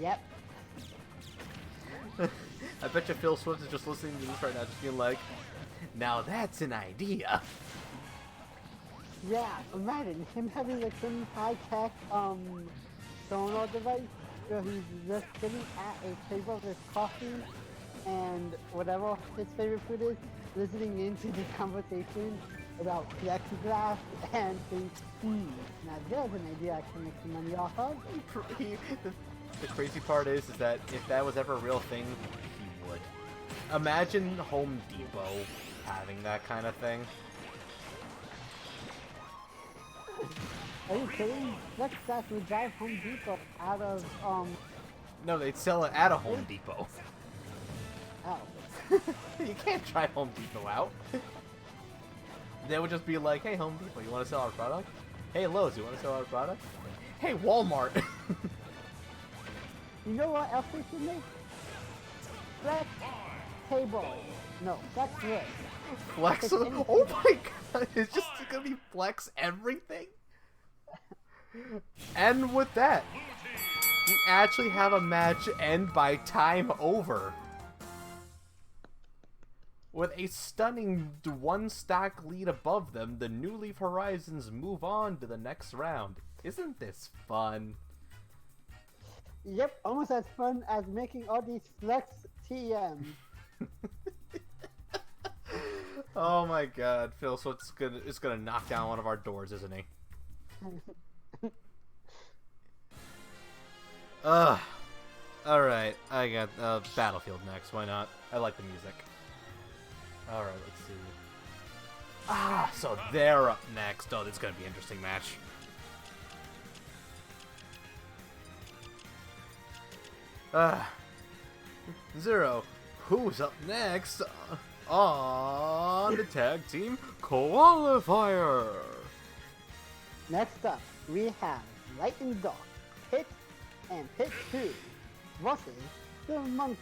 Yep. I bet you Phil Swift is just listening to this right now, just being like, now that's an idea. Yeah, imagine him having like some high-tech sonar device where he's just sitting at a table with coffee and whatever his favorite food is, listening into the conversation about plexiglass and thinks, now there's an idea I can make some money off of. The crazy part is that if that was ever a real thing, he would. Imagine Home Depot having that kind of thing. Are you kidding? Plexiglass would drive Home Depot out of, No, they'd sell it at a Home Depot. oh. You can't try Home Depot out. They would just be like, hey Home Depot, you want to sell our product? Hey Lowe's, you want to sell our product? Hey Walmart! You know what else they should make? Flex table. No, flex wood. Flex? Oh my god, it's just gonna be Flex everything? And with that, we actually have a match end by time over. With a stunning 1-stock lead above them, the New Leaf Horizons move on to the next round. Isn't this fun? Yep, almost as fun as making all these flex TMs. Oh my god, Phil, so it's gonna knock down one of our doors, isn't he? Alright, I got Battlefield next, why not? I like the music. Alright, let's see. So they're up next. Oh, this is gonna be an interesting match. Zero, who's up next on the tag team qualifier? Next up, we have Light and Dark, Pit and Pit 2 versus the Monkeys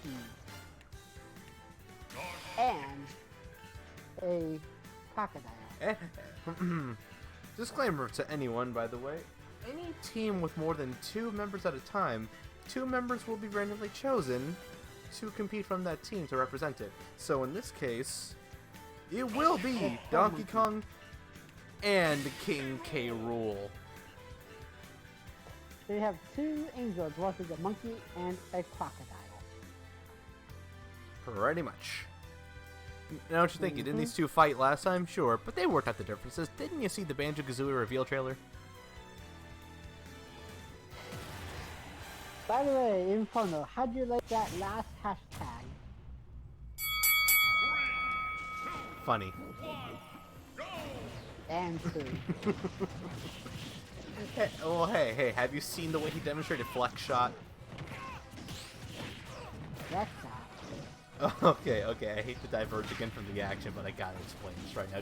and a crocodile. Disclaimer to anyone, by the way. Any team with more than 2 members at a time, 2 members will be randomly chosen to compete from that team to represent it. So in this case, it will be Donkey Kong and King K. Rool. They have 2 angels versus a monkey and a crocodile. Pretty much. Now what you thinking? Didn't these 2 fight last time? Sure, but they worked out the differences. Didn't you see the Banjo-Kazooie reveal trailer? By the way, Inferno, how'd you like that last hashtag? Funny. And 2. Hey, well, hey, have you seen the way he demonstrated Flex Shot? That's not. Okay, I hate to diverge again from the action, but I gotta explain this right now,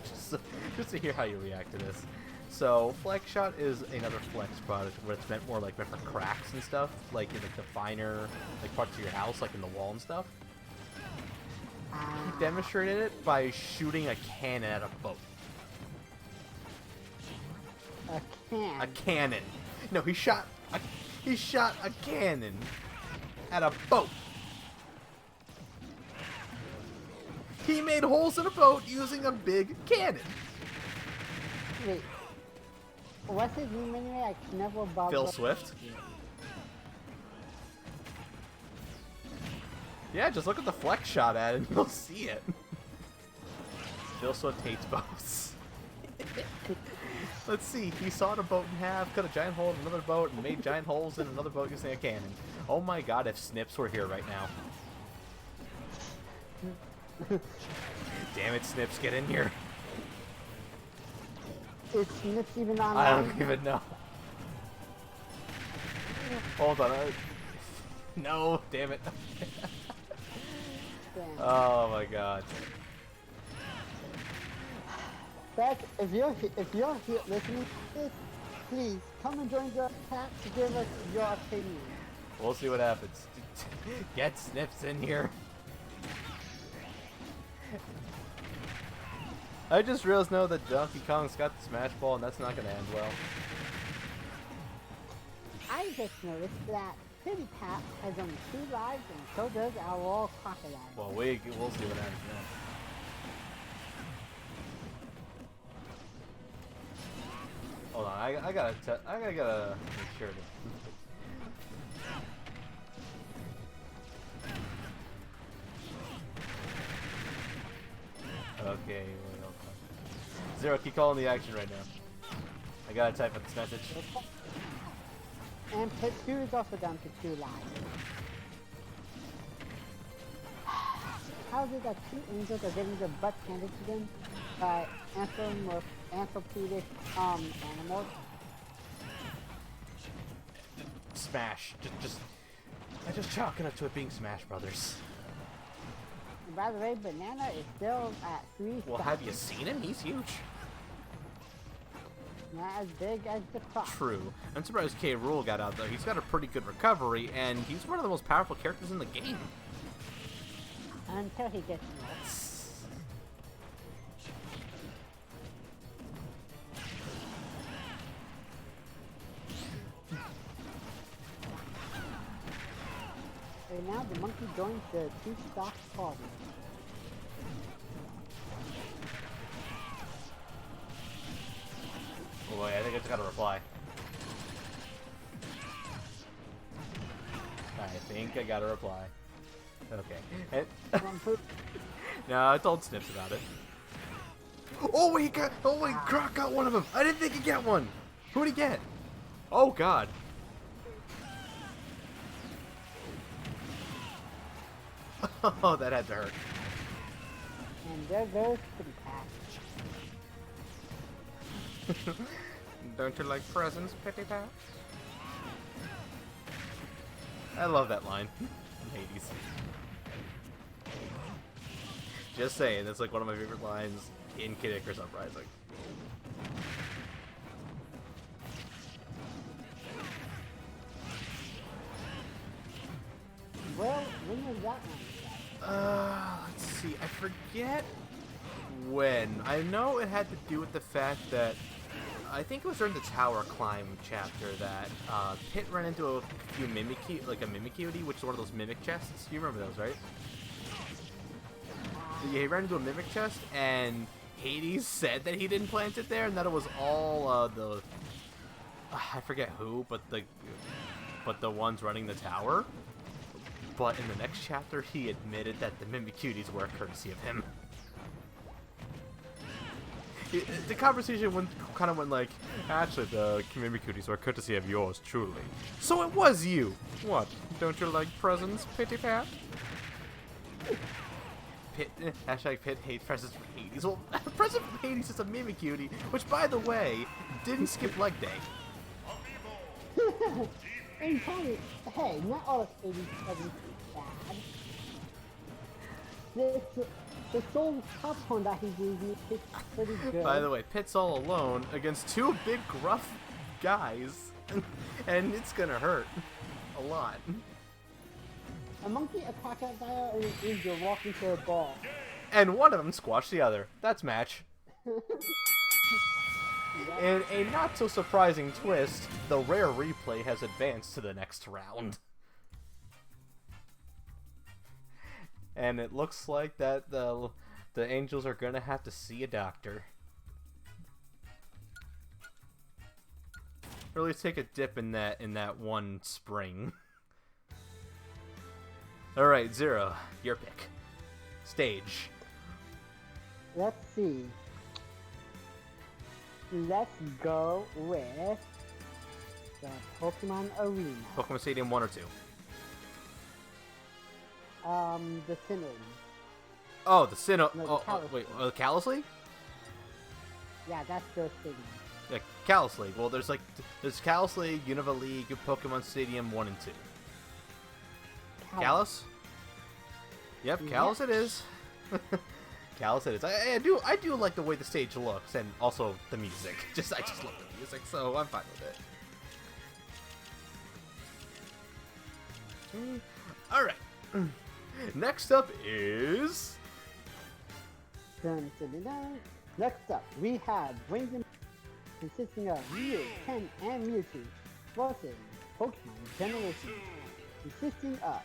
just to hear how you react to this. So, Flex Shot is another Flex product where it's meant for cracks and stuff, like in the finer parts of your house, like in the wall and stuff. He demonstrated it by shooting a cannon at a boat. A can. A cannon. No, he shot a cannon at a boat. He made holes in a boat using a big cannon. Wait. What's his name anyway? I can never bother. Phil Swift? Yeah, just look at the flex shot at it and you'll see it. Phil Swift hates boats. Let's see, he sawed a boat in half, cut a giant hole in another boat, and made giant holes in another boat using a cannon. Oh my god, if Snips were here right now. Damn it, Snips, get in here. Is Snips even on? I don't even know. Hold on. No, damn it. Damn. Oh my god. Beck, if you're here listening to this, please come and join the chat to give us your opinion. We'll see what happens. Get Snips in here. I just realized now that Donkey Kong's got the Smash Ball and that's not going to end well. I just noticed that Kitty Pat has only 2 lives and so does our Royal Crocodile. Well, we'll see what happens next. Hold on, I gotta make sure to... Okay, Zero, keep calling the action right now. I gotta type up this message. And Pit 2 is also down to 2 lives. How is it that 2 angels are getting their butts handed to them by anthropomorphic animals? Smash. I just chalking up to it being Smash Brothers. And by the way, Banana is still at 3 Well, stars. have you seen him? He's huge. Not as big as the Croc. True. I'm surprised K. Rool got out, though. He's got a pretty good recovery, and he's one of the most powerful characters in the game. Until he gets nerfed. And now the monkey joins the 2-stock party. Oh boy, I think I just got a reply. I think I got a reply. Okay. No, I told Snips about it. Oh wait, Croc got one of them. I didn't think he'd get one. Who'd he get? Oh god. Oh, that had to hurt. And there goes Kitty Pat. Don't you like presents, Pitty Pat? I love that line. Hades. Just saying, that's like one of my favorite lines in Kid Icarus Uprising. Well, when was that one? Let's see, I forget when. I know it had to do with the fact that I think it was during the Tower Climb chapter that Pit ran into a few Mimikyu, which is one of those mimic chests. You remember those, right? Yeah, he ran into a mimic chest, and Hades said that he didn't plant it there, and that it was all I forget who, but the ones running the tower. But in the next chapter, he admitted that the Mimicuties were courtesy of him. The conversation kind of went like, actually, the Mimicuties were courtesy of yours, truly. So it was you. What? Don't you like presents, Pitty Pat? Hashtag Pit hates presents from Hades. Well, present from Hades is a Mimicutie, which, by the way, didn't skip leg day. And Tony, hey, not all of 87 is bad. The soul popcorn that he gave me is pretty good. By the way, Pit's all alone against 2 big gruff guys, and it's gonna hurt a lot. A monkey, a crocodile, and an angel walk into a ball. And one of them squashed the other. That's match. In a not so surprising twist, the rare replay has advanced to the next round. And it looks like that the angels are gonna have to see a doctor. Or at least take a dip in that one spring. Alright, Zero, your pick. Stage. Let's see. Let's go with the Pokemon Arena. Pokemon Stadium 1 or 2? The Sinnoh. Oh, the Sinnoh. No, the Oh, Kalos wait, League. the Kalos League? Yeah, that's the stadium. Yeah, Kalos League. Well, there's Kalos League, Unova League, Pokemon Stadium 1 and 2. Kalos? Yep, Kalos it is. Kalos it is. I do like the way the stage looks, and also the music. I just love the music, so I'm fine with it. Alright. Next up is... Dun, dun, dun, dun. Next up, we have Wings and consisting of Mew, Ken, and Mewtwo versus Pokemon Generation consisting of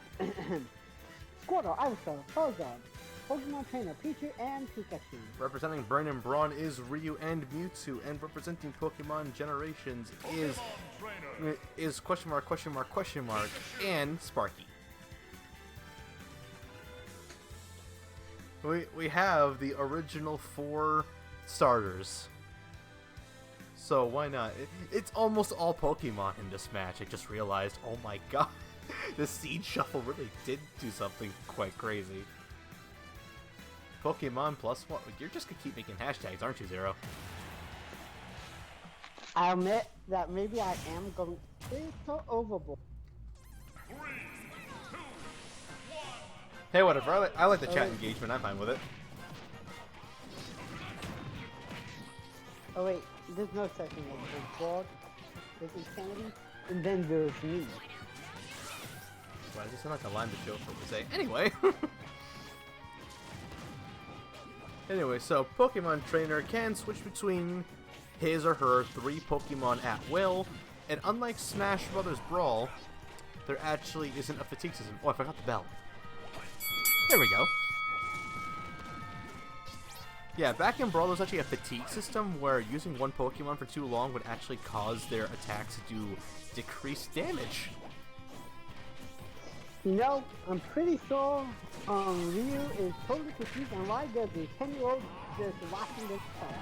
Squirtle, Ivysaur, Charizard, Pokemon Trainer Pichu, and Pikachu. Representing Brain and Brawn is Ryu and Mewtwo, and representing Pokemon Generations is question mark, and Sparky. We have the original 4 starters. So why not? It's almost all Pokemon in this match. I just realized, oh my god, the seed shuffle really did do something quite crazy. Pokemon plus what? You're just gonna keep making hashtags, aren't you, Zero? I admit that maybe I am going a little overboard. Hey, whatever. I like the chat engagement. I'm fine with it. Oh wait, there's no such thing as board. There's insanity, and then there's me. Why does it sound like a line to show for say? Anyway. Anyway, so Pokemon Trainer can switch between his or her 3 Pokemon at will, and unlike Smash Brothers Brawl, there actually isn't a fatigue system. Oh, I forgot the bell. There we go. Yeah, back in Brawl, there's actually a fatigue system where using one Pokemon for too long would actually cause their attacks to do decreased damage. You know, I'm pretty sure Ryu is totally confused on why there's a 10-year-old just watching this part.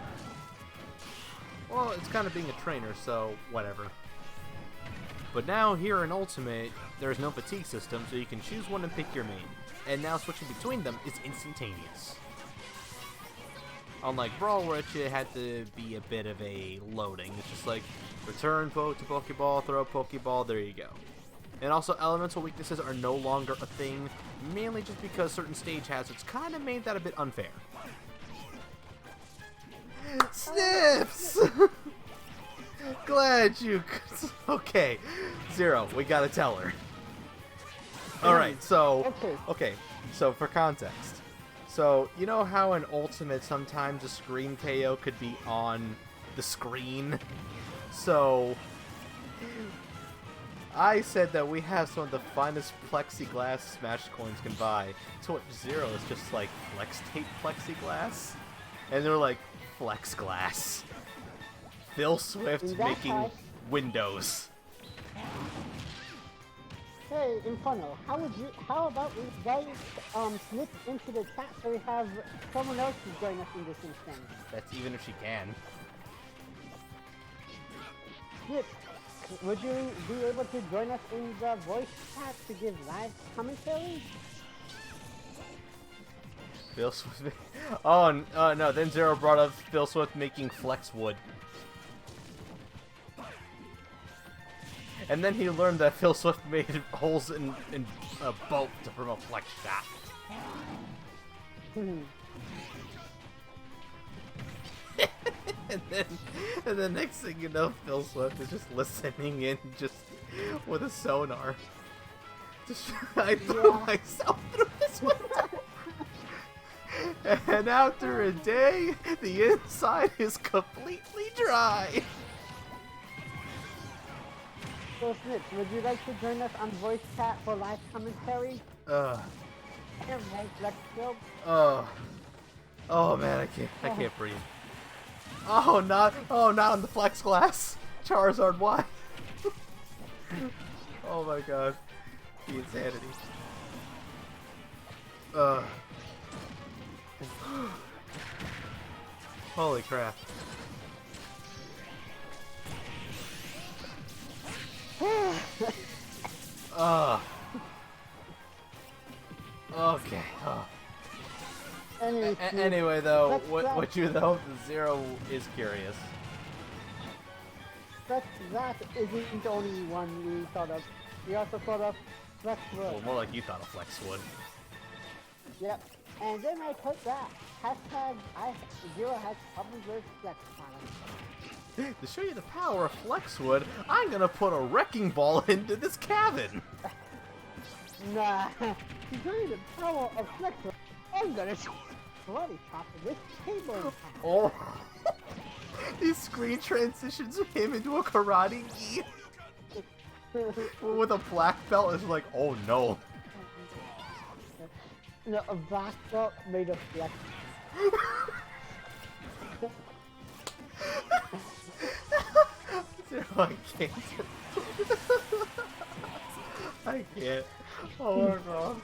Well, it's kind of being a trainer, so whatever. But now, here in Ultimate, there's no fatigue system, so you can choose one and pick your main. And now switching between them is instantaneous. Unlike Brawl, where it had to be a bit of a loading. It's just like, return to Pokeball, throw a Pokeball, there you go. And also, elemental weaknesses are no longer a thing, mainly just because certain stage hazards kind of made that a bit unfair. Snips! Glad you could... Okay, Zero, we gotta tell her. Alright, so... Okay, so for context. So, you know how in Ultimate sometimes a screen KO could be on the screen? So... I said that we have some of the finest plexiglass Smash coins can buy. To what Zero is just like flex tape plexiglass. And they're like, flex glass. Phil Swift making windows. Hey, Inferno, how about we guys slip into the chat so we have someone else to join us in this instance? That's even if she can. Snip, would you be able to join us in the voice chat to give live commentary? Phil Swift. Oh, no, then Zero brought up Phil Swift making flex wood. And then he learned that Phil Swift made holes in a boat to promote flex shot. and then next thing you know, Phil Swift is just listening in just with a sonar. Just I threw myself through this window. And after a day, the inside is completely dry. So Snips, would you like to join us on voice chat for live commentary? And Flex Shield? Oh man, I can't breathe. Oh, not on the flex glass. Charizard, why? Oh my god. The insanity. Holy crap. Okay. Anyway, though, what you though? Zero is curious. That isn't the only one we thought of. We also thought of Flexwood. Well, more like you thought of Flex would. Yep. And then I put that. Hashtag Zero has problems with Flex products. To show you the power of Flexwood, I'm gonna put a wrecking ball into this cabin. Nah. To show you the power of Flexwood, I'm gonna karate chop this table in half. Oh. These screen transitions him into a karate gi with a black belt is like, oh no. No, a black belt made of flex. I can't. I can't. Oh my god.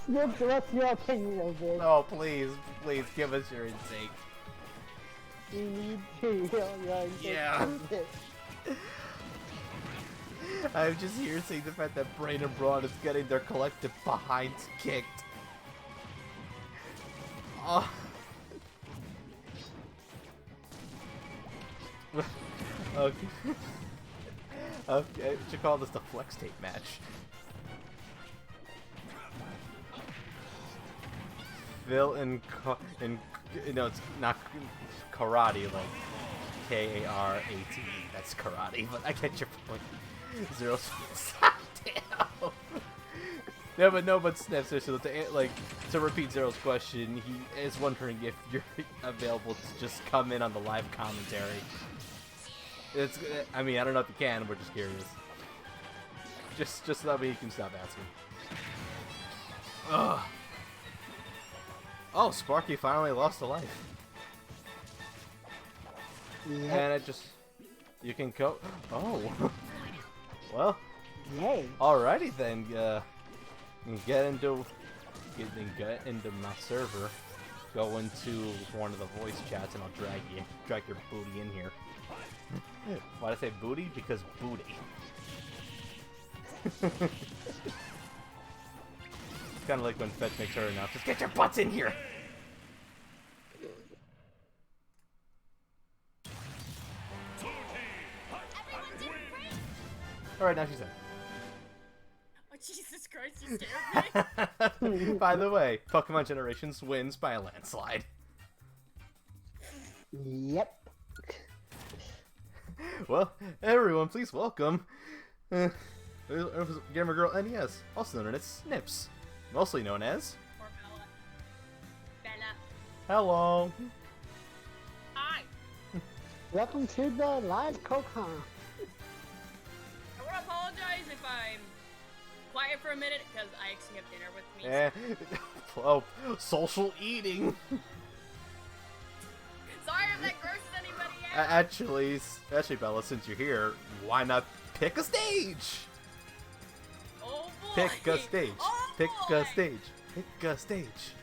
Snips, what's your opinion of this? Oh, please, please give us your intake. You need to heal your intake. Yeah. I'm just here seeing the fact that Brain and Braun is getting their collective behinds kicked. Oh. Okay. Okay, we should call this the flex tape match. Phil and no, it's not karate, like K-A-R-A-T-E. That's karate, but I get your point. Zero. Damn. No, but Sniff, seriously, to repeat Zero's question, he is wondering if you're available to just come in on the live commentary. I mean, I don't know if you can, we're just curious. Just so that way you can stop asking. Ugh. Oh, Sparky finally lost a life. Yep. And it just... You can go... Oh. Well. Yay. Alrighty then. Get into my server. Go into one of the voice chats and I'll drag your booty in here. Why'd I say booty? Because booty. It's kind of like when Fetch makes her enough. Just get your butts in here! Alright, now she's in. Oh, Jesus Christ, you scared me. By the way, Pokemon Generations wins by a landslide. Yep. Well, everyone, please welcome Gamer Girl NES, also known as Snips, mostly known as Or Bella. Hello. Hi. Welcome to the live Kokon. I want to apologize if I'm quiet for a minute, because I actually have dinner with me. Oh, social eating. Sorry if that grosses anybody out. Actually, Bella, since you're here, why not pick a stage? Oh boy. Pick a stage. Oh Pick boy. a stage. Pick a stage.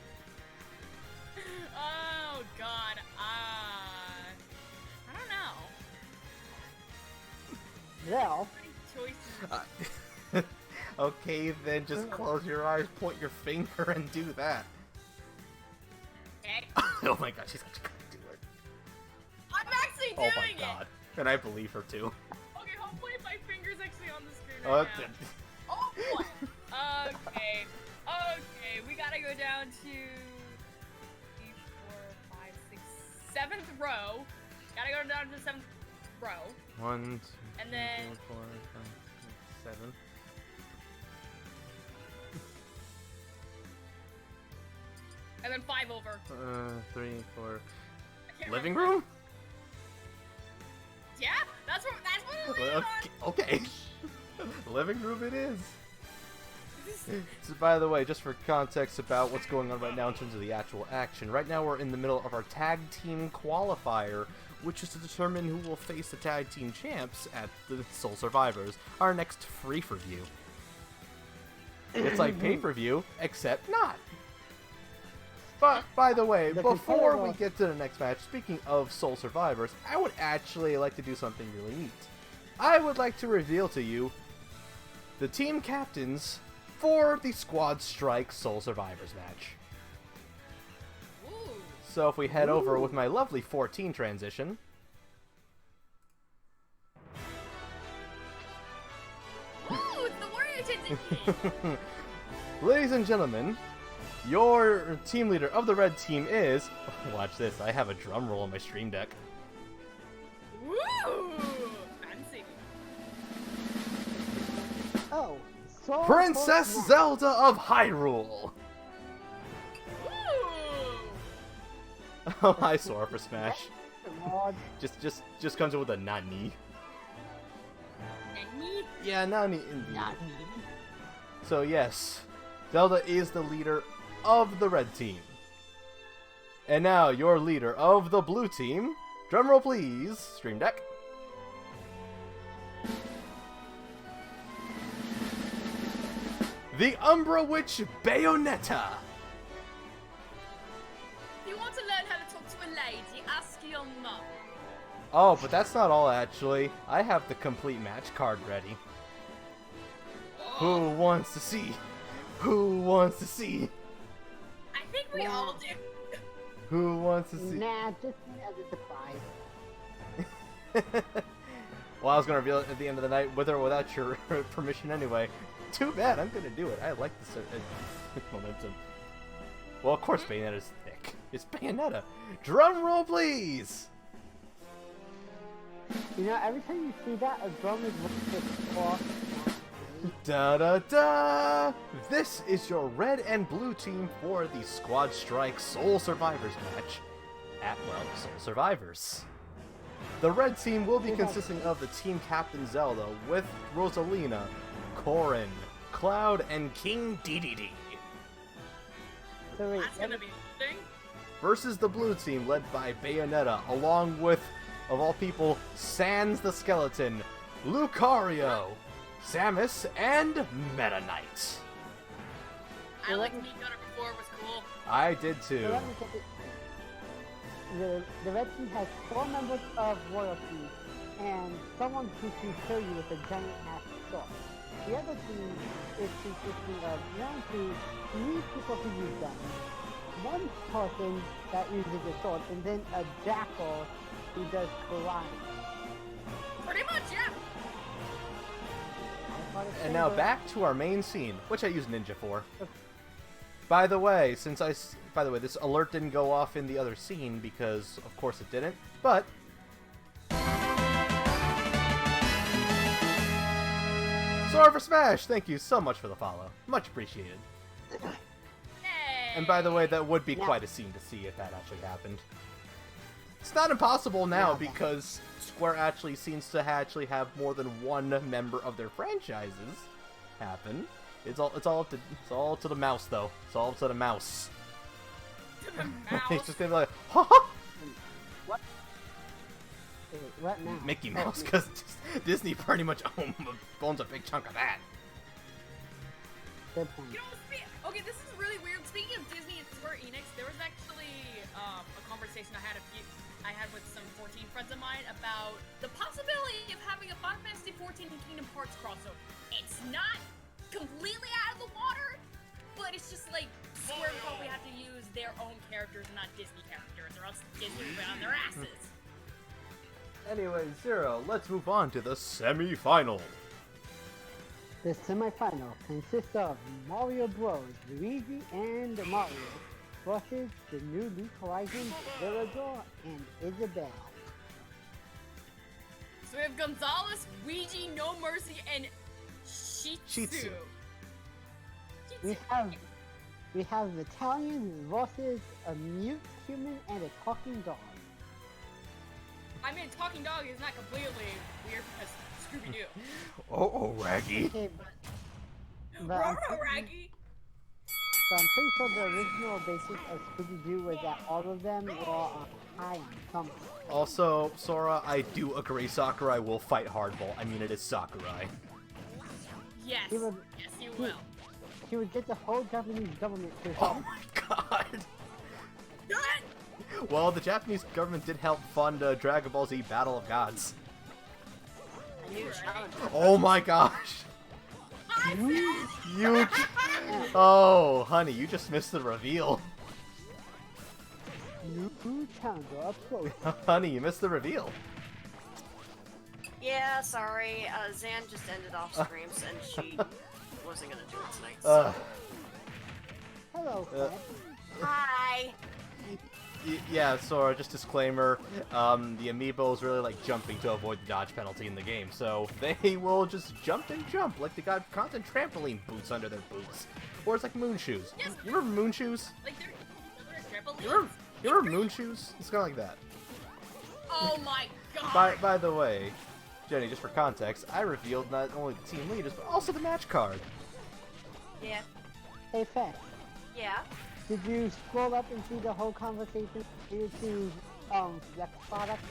Oh God. I don't know. Well, Choices. Okay, then just close your eyes, point your finger, and do that. Okay. Oh my god, she's such a good doer. I'm actually Oh doing my it. god. And I believe her too. Okay, hopefully my finger's actually on the screen right now. Oh boy. Okay. Okay, we gotta go down to 3, 4, 5, 6, 7th row. Gotta go down to the 7th row. 1, 2, And then 3, 4, 5, 6, 7. and then 5 over. 3, 4. I can't Living remember. room? Yeah, that's what it landed on. Okay. Living room it is. So, by the way, just for context about what's going on right now in terms of the actual action, right now we're in the middle of our tag team qualifier, which is to determine who will face the tag team champs at the Soul Survivors, our next free-for-view. It's like pay-per-view, except not. But, by the way, before we get to the next match, speaking of Soul Survivors, I would actually like to do something really neat. I would like to reveal to you the team captains for the Squad Strike Soul Survivors match. Ooh. So if we head over with my lovely 14 transition. Ooh, it's the Warrior transition. Ladies and gentlemen, your team leader of the red team is... Watch this, I have a drum roll on my stream deck. Woo! Fancy. Oh, so Princess Zelda of Hyrule! Ooh! Oh, I saw for Smash. God. Just comes in with a nani. Nani? Yeah, nani indeed. So yes, Zelda is the leader of the red team. And now your leader of the blue team. Drumroll please, stream deck. The Umbra Witch Bayonetta. If you want to learn how to talk to a lady, ask your mum. Oh, but that's not all actually. I have the complete match card ready. Who wants to see? Who wants to see? I think we all do. Who wants to see? Nah, just as a surprise. Well, I was gonna reveal it at the end of the night, with or without your permission anyway. Too bad, I'm gonna do it. I like this momentum. Well, of course Bayonetta's thick. It's Bayonetta. Drum roll, please! You know, every time you see that, a drum is looking off. Da da da! This is your red and blue team for the Squad Strike Soul Survivors match at, well, Soul Survivors. The red team will be consisting of the team captain Zelda with Rosalina, Corrin, Cloud, and King Dedede. So wait, That's gonna be interesting. Versus the blue team led by Bayonetta, along with, of all people, Sans the Skeleton, Lucario, Samus, and Meta Knight. I liked Me Gutter before, it was cool. I did too. so let me get it. The red team has 4 members of royalty and someone who can kill you with a giant ass sword. The other team is consisting of 3 people who use guns, 1 person that uses a sword, and then a jackal who does karate. Pretty much, yeah. And now back to our main scene, which I use Ninja for. By the way, this alert didn't go off in the other scene because, of course, it didn't. But Sora for Smash, thank you so much for the follow, much appreciated. Hey. And by the way, that would be quite a scene to see if that actually happened. It's not impossible now because Square actually seems to have more than 1 member of their franchises happen. It's all to the mouse though. It's all to the mouse. To the mouse. He's just gonna be like, ha ha! What? Wait, what now? Mickey Mouse, because Disney pretty much owns a big chunk of that. Good point. You know, okay, this is really weird. Speaking of Disney and Square Enix, there was actually a conversation I had with some 14 friends of mine about the possibility of having a Final Fantasy 14 and Kingdom Hearts crossover. It's not completely out of the water, but it's just like Square probably have to use their own characters and not Disney characters, or else Disney will be on their asses. Anyway, Zero, let's move on to the semi-final. The semifinal consists of Mario Bros, Luigi, and Mario versus the new League Horizons, Villador, and Isabelle. So we have Gonzalez, Ouija, No Mercy, and Shitsu. We have Italian versus a mute human and a talking dog. I mean, talking dog is not completely weird because Scooby-Doo. Oh, Raggy. Okay, But I'm, Raggy. but I'm pretty sure the original basis of Scooby-Doo was that all of them were high on something. Also, Sora, I do agree Sakurai will fight Hardball. I mean, it is Sakurai. Yes. He would- Yes, you will. He would get the whole Japanese government to Oh help. my god! Good. Well, the Japanese government did help fund Dragon Ball Z Battle of Gods. A new challenge. Oh my gosh! I said. You... Oh, honey, you just missed the reveal. New challenger up close. Honey, you missed the reveal. Yeah, sorry. Zan just ended off streams and she wasn't gonna do it tonight. Uh, So. Hello, Uh, Fred. Hi. yeah, Sora, just disclaimer, the Amiibo is really like jumping to avoid the dodge penalty in the game, so they will just jump and jump like they got constant trampoline boots under their boots. Or it's like moon shoes. Yes. You remember moon shoes? Like they're trampolines. You remember moon shoes? It's kind of like that. Oh my god. By the way, Jenny, just for context, I revealed not only the team leaders, but also the match card. Yeah. Hey, Fred. Yeah. Did you scroll up and see the whole conversation due to Flex product?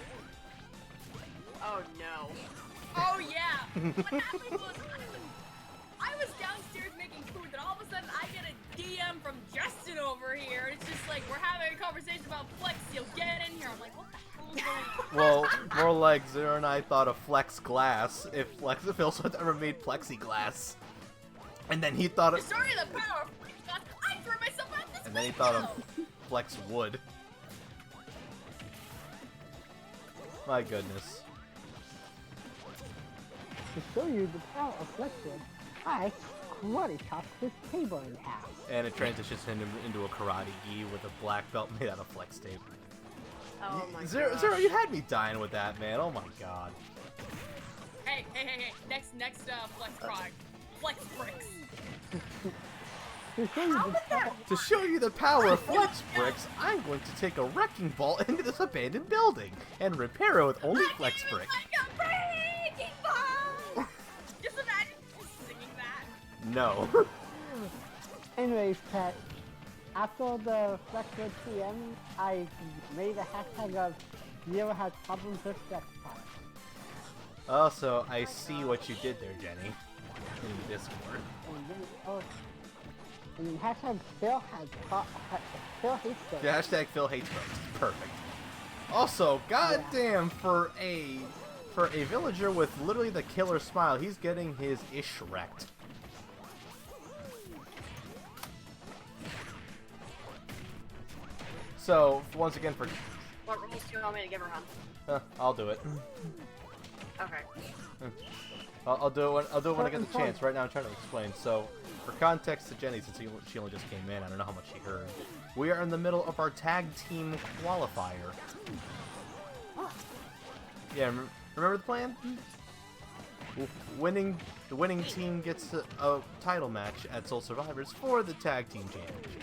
Oh no. Oh yeah. What happened was I was downstairs making food, and all of a sudden I get a DM from Justin over here, and it's just like we're having a conversation about Flex. You'll get in here. I'm like, what the hell is going on? Well, more like Zero and I thought of Flex Glass if Philsworth ever made plexiglass. And then he thought of... Sorry, the power of Flex God. I threw myself out this And then he window. thought of Flex Wood. My goodness. To show you the power of Flexwood, I karate chopped this table in half. And it transitions him into a karate gi with a black belt made out of flex tape. Oh my Zero, god. Zero, you had me dying with that, man. Oh my god. Hey. Next Flex product. Flex bricks. To show you the power, To show you the power of Flex Bricks, I'm going to take a wrecking ball into this abandoned building and repair it with only Flex Brick. Like a breaking ball. Just imagine just singing that. No. anyways, Pat, after the Flexwood PM, I made a hashtag of Zero has problems with Flex product. Also, I see what you did there, Jenny. In the Discord. And then, and then hashtag Phil has Phil hates those. The hashtag Phil hates folks. Perfect. Also, goddamn, for a villager with literally the killer smile, he's getting his ish wrecked. So, once again, for What rules do you want me to give her on? I'll do it. Okay. I'll do it when I get the chance. Right now, I'm trying to explain. So, for context to Jenny, since she only just came in, I don't know how much she heard. We are in the middle of our tag team qualifier. Yeah, remember the plan? The winning team gets a title match at Soul Survivors for the tag team championship.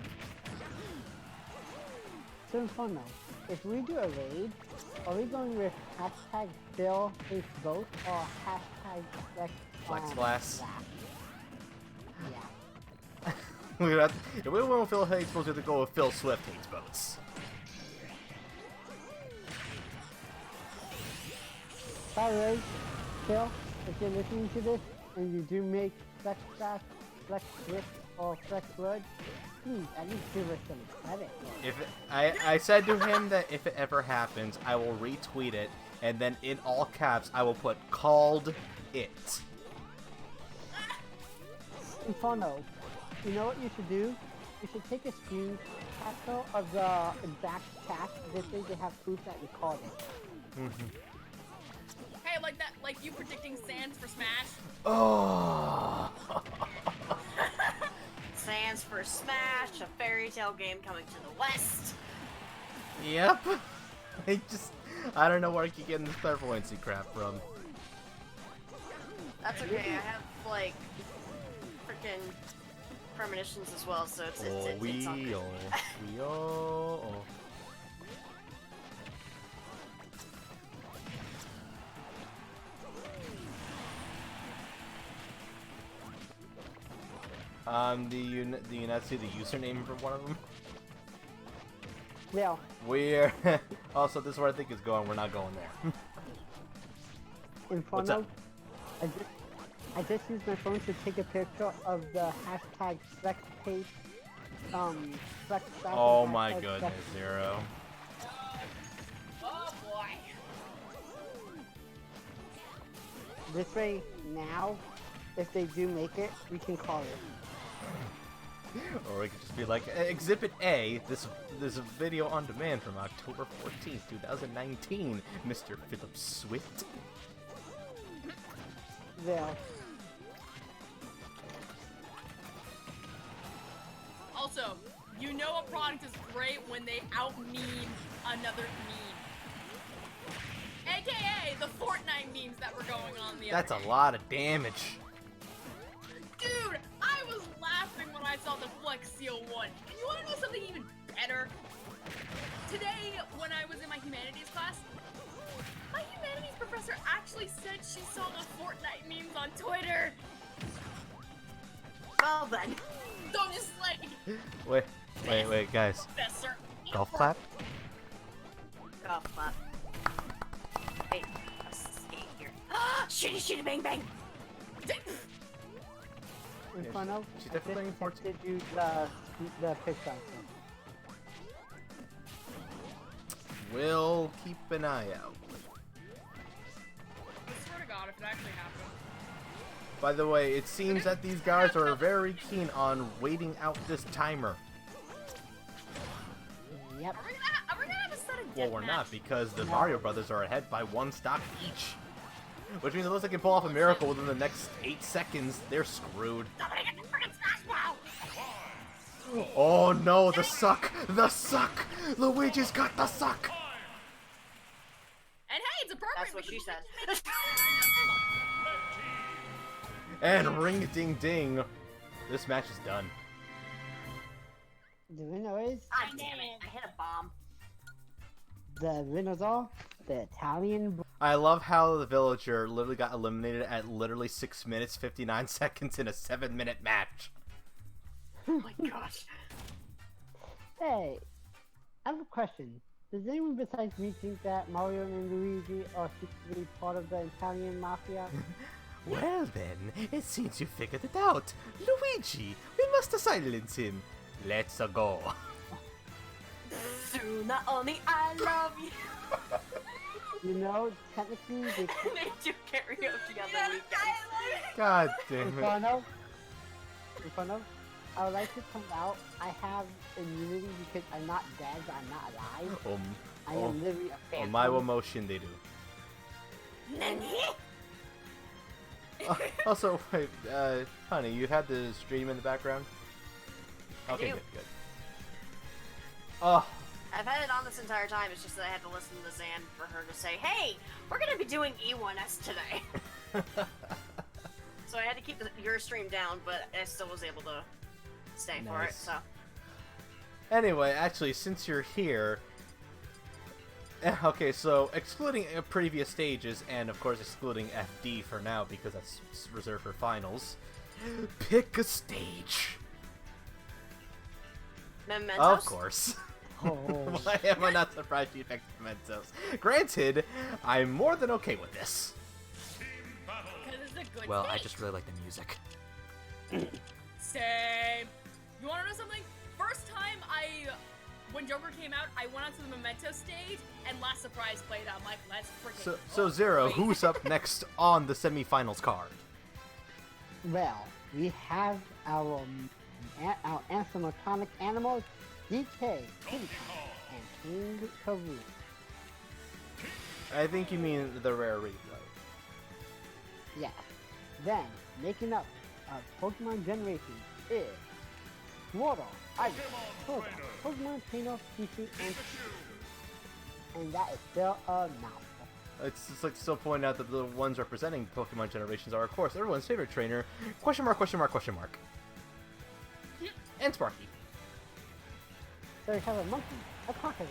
So fun though. If we do a raid, are we going with hashtag Phil hates both or hashtag Flex Glass. Yeah. We have if we went with Phil hates boats, we have to go with Phil Swift hates boats. By the way, Phil, if you're listening to this and you do make Flex Glass, Flex Brick, or Flex Wood, please at least give us some credit. I said to him that if it ever happens, I will retweet it, and then in all caps, I will put "called it." Inferno, you know what you should do? You should take a screen capture of the exact chat. This way they have proof that you called it. Hey, like that, like you predicting Sans for Smash. Oh. Sans for Smash, a fairy tale game coming to the West. Yep. I don't know where I keep getting this clairvoyancy crap from. That's okay, I have, like, freaking premonitions as well, so it's all good. Do you not see the username for one of them? Yeah. We're also this is where I think it's going. We're not going there. In front What's up? of. I just used my phone to take a picture of the hashtag flex page. Flex fashion Oh my hashtag goodness, flex- Zero. Oh boy. This way now, if they do make it, we can call it. Or we could just be like, Exhibit A, this video on demand from October 14th, 2019, Mr. Philip Swift. There. Also, you know a product is great when they out-meme another meme. AKA the Fortnite memes that were going on the That's other a day. lot of damage. Dude, I was laughing when I saw the Flex Seal one. And you wanna know something even better? Today, when I was in my humanities class, my humanities professor actually said she saw the Fortnite memes on Twitter. Well then. So I'm just like, Wait, guys. Professor. Golf clap? Golf clap. Hey, let's skate here. Shitty, shitty, bang, bang. In Yeah, front of. she's I definitely just playing texted you the picture. We'll keep an eye out. I swear to God, if it actually happened. By the way, it seems that these guys are very keen on waiting out this timer. Yep. Are we gonna have a sudden death Well, we're match? not, because the Mario Brothers are ahead by 1 stock each. Which means unless they can pull off a miracle within the next 8 seconds, they're screwed. Somebody get the friggin' Smash Ball! Oh no, the suck! The suck! Luigi's got the suck! And hey, it's appropriate. That's what she said. And ring ding ding. This match is done. The winner is God damn it, I hit a bomb. the winners are the Italian. I love how the villager literally got eliminated at literally 6 minutes 59 seconds in a 7-minute match. Oh my gosh. Hey, I have a question. Does anyone besides me think that Mario and Luigi are secretly part of the Italian mafia? Well then, it seems you figured it out. Luigi, we must silence him. Let's go. Soon, not only I love you. You know, technically, they They do karaoke on the weekends. God damn it. Inferno, I would like to point out I have immunity because I'm not dead, but I'm not alive. I am literally a phantom. On my emotion they do. Also, wait, honey, you had the stream in the background? Okay, do. good. Oh, I've had it on this entire time, it's just that I had to listen to Zan for her to say, hey, we're gonna be doing E1S today. So I had to keep your stream down, but I still was able to stay for it, Nice. so. anyway, actually, since you're here... Okay, so excluding previous stages, and of course excluding FD for now, because that's reserved for finals, pick a stage. Mementos? Of course. Oh. Why am I not surprised you picked Mementos? Granted, I'm more than okay with this. Because it's a good Well, I stage. just really like the music. Same. You wanna know something? First time when Joker came out, I went onto the Memento stage, and Last Surprise played. I'm like, let's freaking So Zero, wait. who's up next on the semifinals card? Well, we have our animatronic animals, DK, King Kong, and King Karoo. I think you mean the rare read, right? Yeah. Then, making up our Pokemon generation is Water, Ice, Turbo, Pokemon Trainer, Pichu, and that is still a mouthful. It's just like to still point out that the ones representing Pokemon generations are, of course, everyone's favorite trainer, question mark, question mark, question mark. And Sparky. So we have a monkey, a crocodile,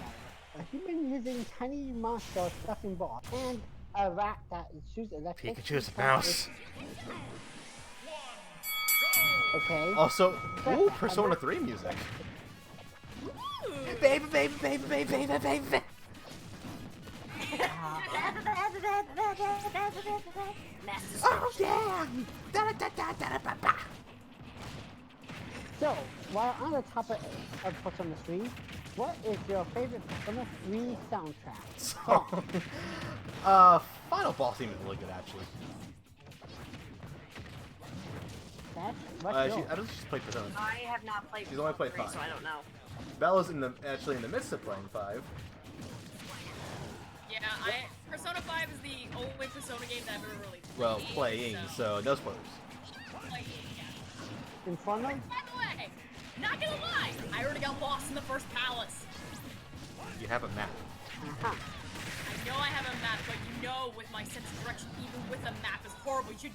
a human using tiny monster stuffing ball, and a rat that shoots electric. Pikachu's a mouse. Okay. Also, ooh, Persona 3 music. Baby, baby, baby, baby, baby, baby. Master Oh yeah! Da, da, da, da, da, ba, ba. So, while on the topic of Persona 3, what is your favorite Persona 3 soundtrack? So, final boss theme is really good actually. What's I yours? don't just play Persona. I have not played She's only played 3, 5. so I don't know. Bella's actually in the midst of playing 5. Yeah, Persona 5 is the only Persona game that I've ever really played. Well, playing, so no spoilers. Playing, yeah. Inferno? By the way, not gonna lie, I already got lost in the first palace. You have a map. Uh-huh. I know I have a map, but you know with my sense of direction, even with a map, is horrible. You should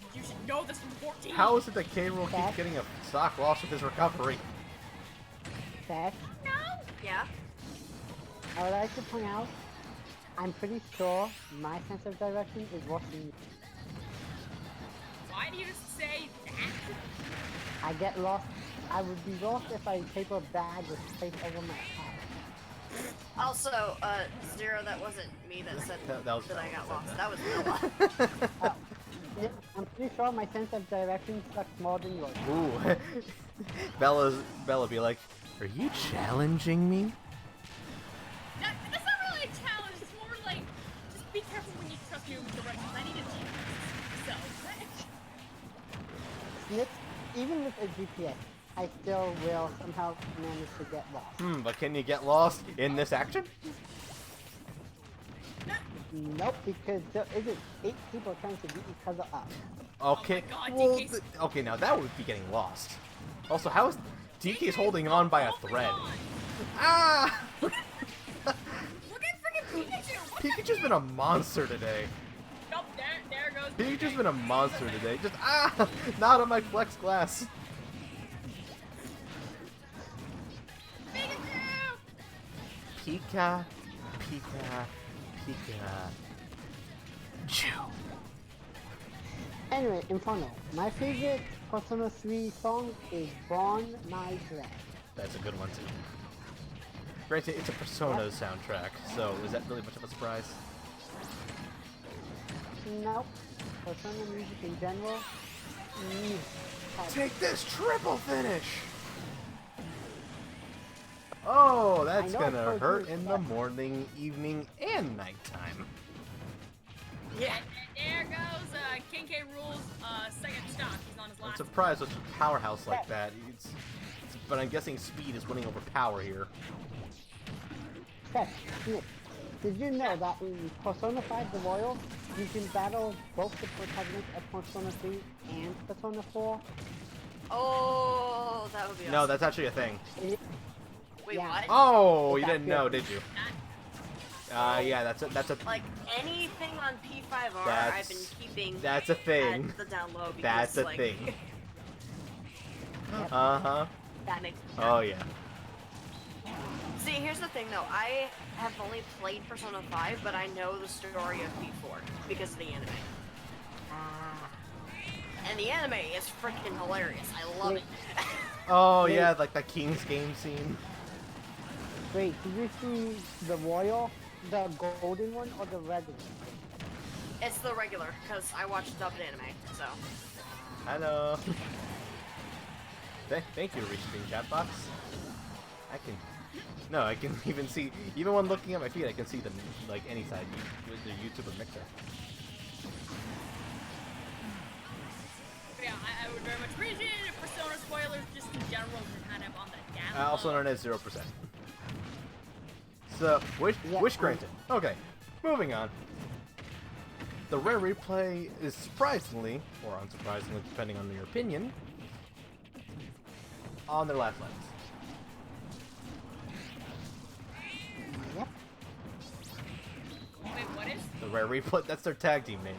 know this from 14. How is it that K-Rool keeps getting a stock loss with his recovery? Sash, No! Yeah? I would like to point out, I'm pretty sure my sense of direction is worse than you. Why do you just say that? I get lost. I would be lost if a paper bag was placed over my head. Also, Zero, that wasn't me that said That was I got Bella lost. that. That was Bella. Yeah, I'm pretty sure my sense of direction sucks more than yours. Ooh. Bella be like, are you challenging me? That's not really a challenge. It's more like, just be careful when you trust new directions. I need a GPS. So, Snip, even with a GPS, I still will somehow manage to get lost. But can you get lost in this action? Nope, because there isn't 8 people trying to beat each other up. Okay. God, well, DK's okay, now that would be getting lost. Also, how is DK's holding on by a thread? Ah! look at freaking Pikachu! Pikachu's been a monster today. Nope, there goes Pikachu's been a monster today. Just not on my flex glass. Pikachu! Pika, Pika, Pika. Chew. Anyway, Inferno, my favorite Persona 3 song is Born My Dread. That's a good one too. Granted, it's a Persona soundtrack, so is that really much of a surprise? Nope. Persona music in general. Take this triple finish! Oh, that's I know gonna it's hurt okay, in the but- morning, evening, and nighttime. Yeah. And there goes King K. Rule's second stop. He's on his I'm last. surprised with a powerhouse like that. But I'm guessing speed is winning over power here. Seth, Snip, did you know that in Persona 5 The Royal, you can battle both the protagonists of Persona 3 and Persona 4? Oh, that would be awesome. No, that's actually a thing. Wait, yeah. what? Oh, you That's didn't know, good. did you? Yeah, that's a Like, anything on P5R, I've been keeping that's a thing. at the down low because, That's a like, thing. Uh-huh. that makes Oh, yeah. See, here's the thing, though. I have only played Persona 5, but I know the story of P4 because of the anime. Ah. And the anime is freaking hilarious. I love it. Oh, yeah, like the King's Game scene. Wait, did you see the Royal, the golden one, or the red one? It's the regular, because I watched dubbed anime, so. Hello. Thank you, Restream chat box. I can even see, even when looking at my feed, I can see them, like, any side, with the YouTube or Mixer. Yeah, I would very much appreciate it if Persona spoilers just in general were kind of on the down. Also known as 0%. So, wish granted. Okay, moving on. The rare replay is surprisingly, or unsurprisingly, depending on your opinion, on their last legs. Yep. Wait, what is? The rare replay, that's their tag team name.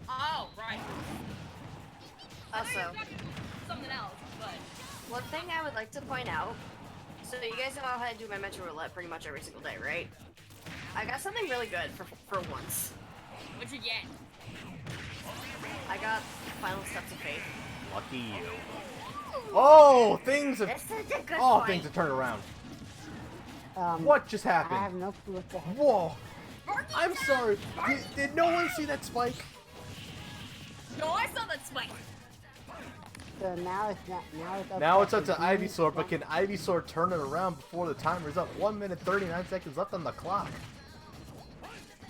Oh, right. Also, Something else, but. one thing I would like to point out, so you guys know how I do my Metro Roulette pretty much every single day, right? I got something really good for once. What'd you get? I got Final Steps of Faith. Lucky you. Oh, things have... This is a good Oh, fight. things have turned around. What just I have happened? no clue what the heck. Whoa. I'm sorry. Did no one see that spike? No, I saw that spike. So now it's not. Now it's up to Green. Ivysaur, but can Ivysaur turn it around before the timer's up? 1 minute 39 seconds left on the clock.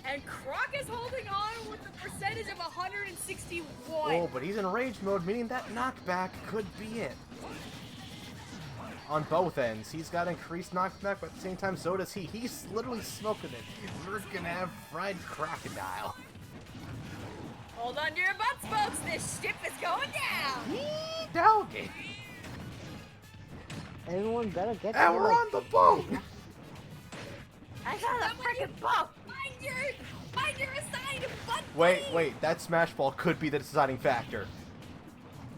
And Croc is holding on with the percentage of 161. Oh, but he's in rage mode, meaning that knockback could be it. On both ends, he's got increased knockback, but at the same time, so does he. He's literally smoking it. We're gonna have fried crocodile. Hold on to your butts, folks. This ship is going down. Yee, doggy. Everyone better get. And to we're like- on the boat. I got a freaking boat. Find your assigned butt. Wait, that smash ball could be the deciding factor.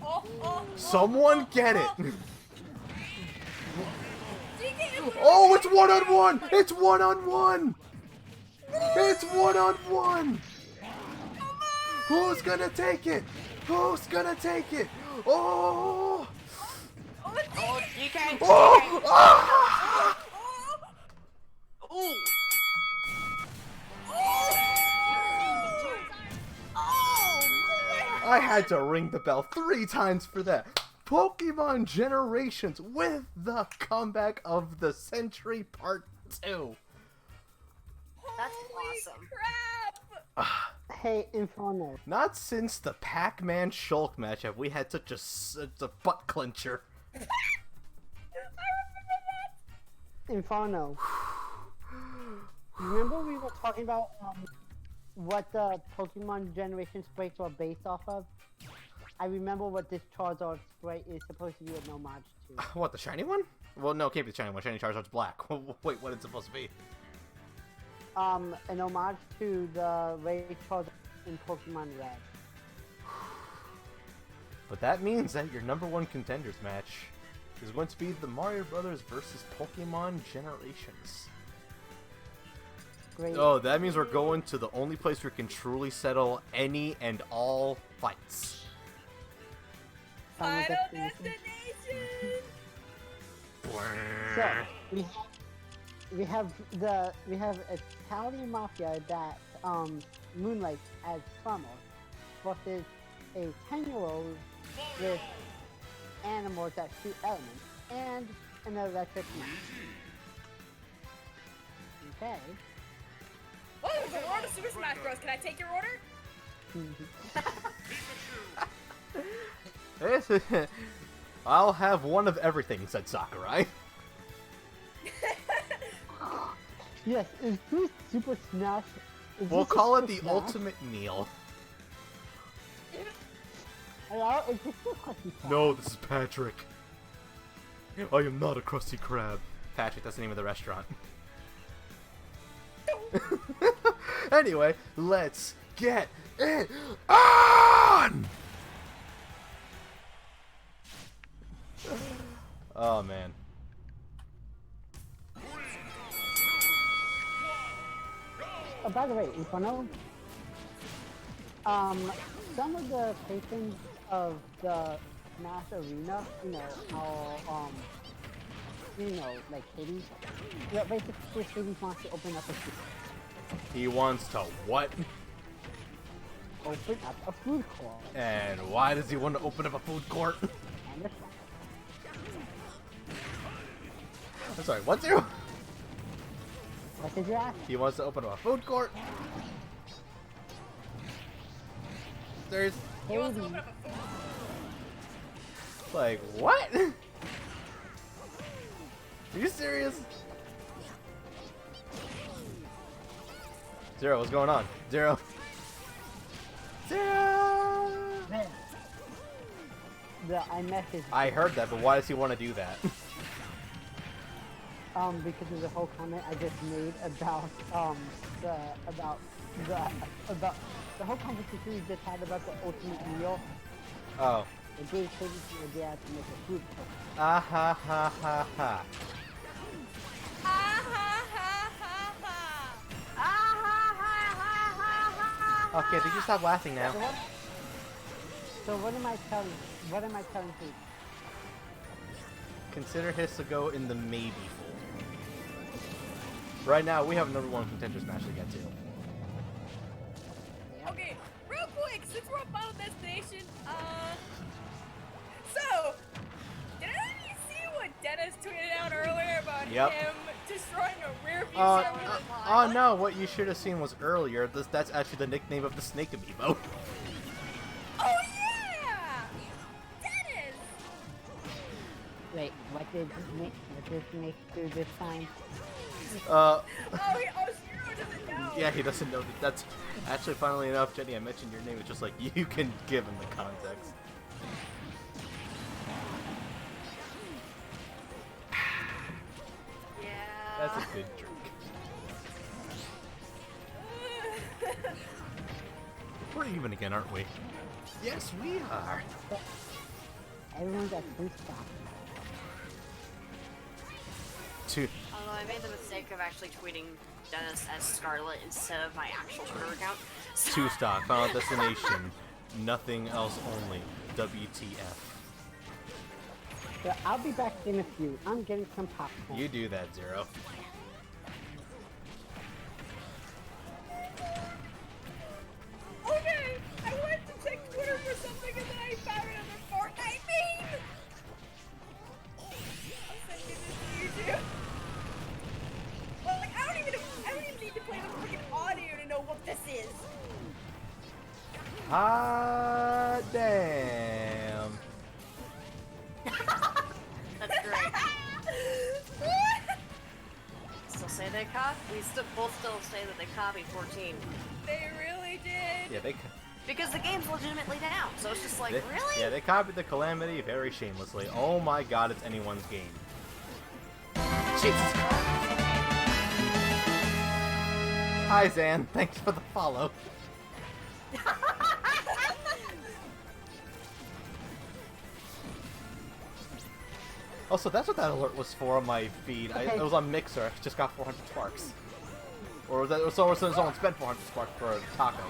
Oh, Someone get it. DK, Oh, it's one-on-one! It's one-on-one! It's one-on-one! Who's gonna take it? Who's gonna take it? Oh! Oh, DK. Oh! Ah! Ooh. I had to ring the bell 3 times for that. Pokemon Generations with the comeback of the Century Part 2. That's holy awesome. crap! Hey, Inferno. Not since the Pac-Man Shulk match have we had such a butt clincher. I remember that. Inferno. Remember we were talking about what the Pokemon Generation sprites were based off of? I remember what this Charizard sprite is supposed to be an homage to. What, the shiny one? Well, no, it can't be the shiny one. Shiny Charizard's black. Wait, what is it supposed to be? An homage to the Ray Charizard in Pokemon Red. But that means that your #1 contenders match is going to be the Mario Brothers versus Pokemon Generations. Great. Oh, that means we're going to the only place we can truly settle any and all fights. Final Destination. destination. So we have Italian Mafia that moonlights as farmers versus a 10-year-old with animals that shoot elements and an electric man. Okay. Oh, there's an order to Super Smash Bros. Can I take your order? I'll have one of everything, said Sakurai. Yes, is this Super Smash? We'll call it the ultimate meal. Hello, is this the Krusty Krab? No, this is Patrick. I am not a Krusty Krab. Patrick, that's the name of the restaurant. Anyway, let's get it on! Oh, man. Oh, by the way, Inferno, some of the patrons of the Smash Arena, you know, how, like Hades, yeah, basically Hades wants to open up a He wants to what? open up a food court. And why does he want to open up a food court? And this one. I'm sorry, what's you? What did you ask? He wants to open up a food court. There's He wants to Hades. open up a food. like, what? Are you serious? Zero, what's going on? Zero. Zero! Man. I messaged I heard that, but why does he want to do that? because of the whole comment I just made about the whole conversation we just had about the ultimate meal. Oh. It gave Hades the idea to make a food court. Ah ha ha ha ha. Ah ha ha ha ha. Ah, ha, ha, ha, ha, ha. Okay, did you stop laughing now? So So what am I telling? What am I telling people? Consider his to go in the maybe fold. Right now, we have a number one contenders match to get to. Okay, real quick, since we're on Final Destination, so, did any of you see what Dennis tweeted out earlier about him destroying a rear view mirror with his Oh no, what you should have seen was earlier. That's actually the nickname of the Snake Amiibo. Oh yeah! Dennis! Wait, what did Snake do this time? Oh, Shiro doesn't know! Yeah, he doesn't know that. That's actually, funnily enough, Jenny, I mentioned your name. It's just like you can give him the context. Yeah. That's a good drink. We're even again, aren't we? Yes, we are. Everyone's at 3 stock. Two. Although I made the mistake of actually tweeting Dennis as Scarlet instead of my actual Twitter account. So- 2 stock. Final Destination. Nothing else only. WTF. So I'll be back in a few. I'm getting some popcorn. You do that, Zero. Okay, I went to check Twitter for something and then I found another Fortnite meme! I'll send you this to you too. Well, like, I don't even need to play the freaking audio to know what this is. Ah, damn. That's great. Still say they we both still say that they copied 14. They really did. Yeah, they. Because the game's legitimately down, so it's just like, They, really? Yeah, they copied the Calamity very shamelessly. Oh my god, it's anyone's game. Jesus Christ. Hi, Zan. Thanks for the follow. Also, that's what that alert was for on my feed. It was on Mixer. I just got 400 sparks. Or was that? Or someone spent 400 sparks for a taco.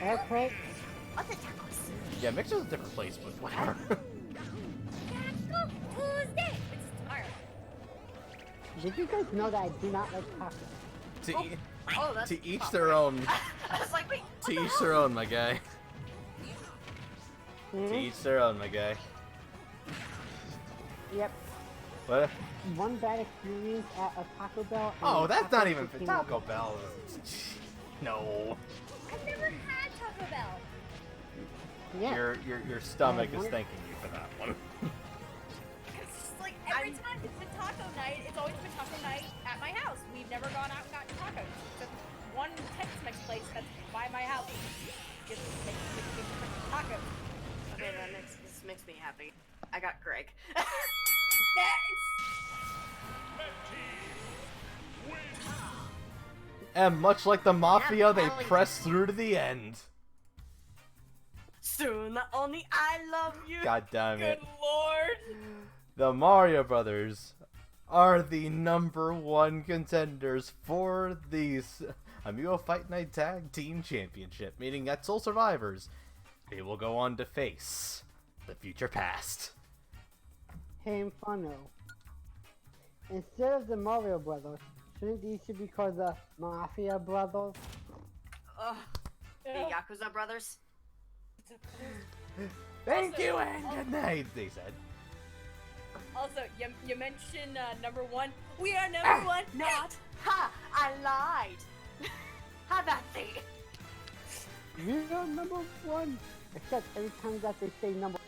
Okay. What the tacos? Yeah, Mixer's a different place, but whatever. Tuesday. It's tomorrow. Did you guys know that I do not like tacos? Oh, that's To each their own. I was like, wait. To each their own, my guy. To each their own, my guy. Yep. What? One bad experience at a Taco Bell. and Oh, the that's not tacos even for came Taco out- Bell. No. I've never had Taco Bell. Yeah. Your stomach is one- thanking you for that one. It's just like every time it's been taco night, it's always been taco night at my house. We've never gone out and gotten tacos. Except one Tex-Mex place that's by my house. Just makes tacos. Okay, this makes me happy. I got Greg. And much like the Mafia, they finally. press through to the end. Soon, only I love you. God damn it. Good lord. The Mario Brothers are the #1 contenders for the Amiibo Fight Night Tag Team Championship, meaning at Soul Survivors, they will go on to face the future past. Hey, Inferno. Instead of the Mario Brothers, shouldn't these should be called the Mafia Brothers? Ugh. The Yakuza brothers. Thank you and good night, they said. Also, you mentioned #1. We are #1. Not. Ha! I lied. How about thee? You're #1. Except every time that they say number,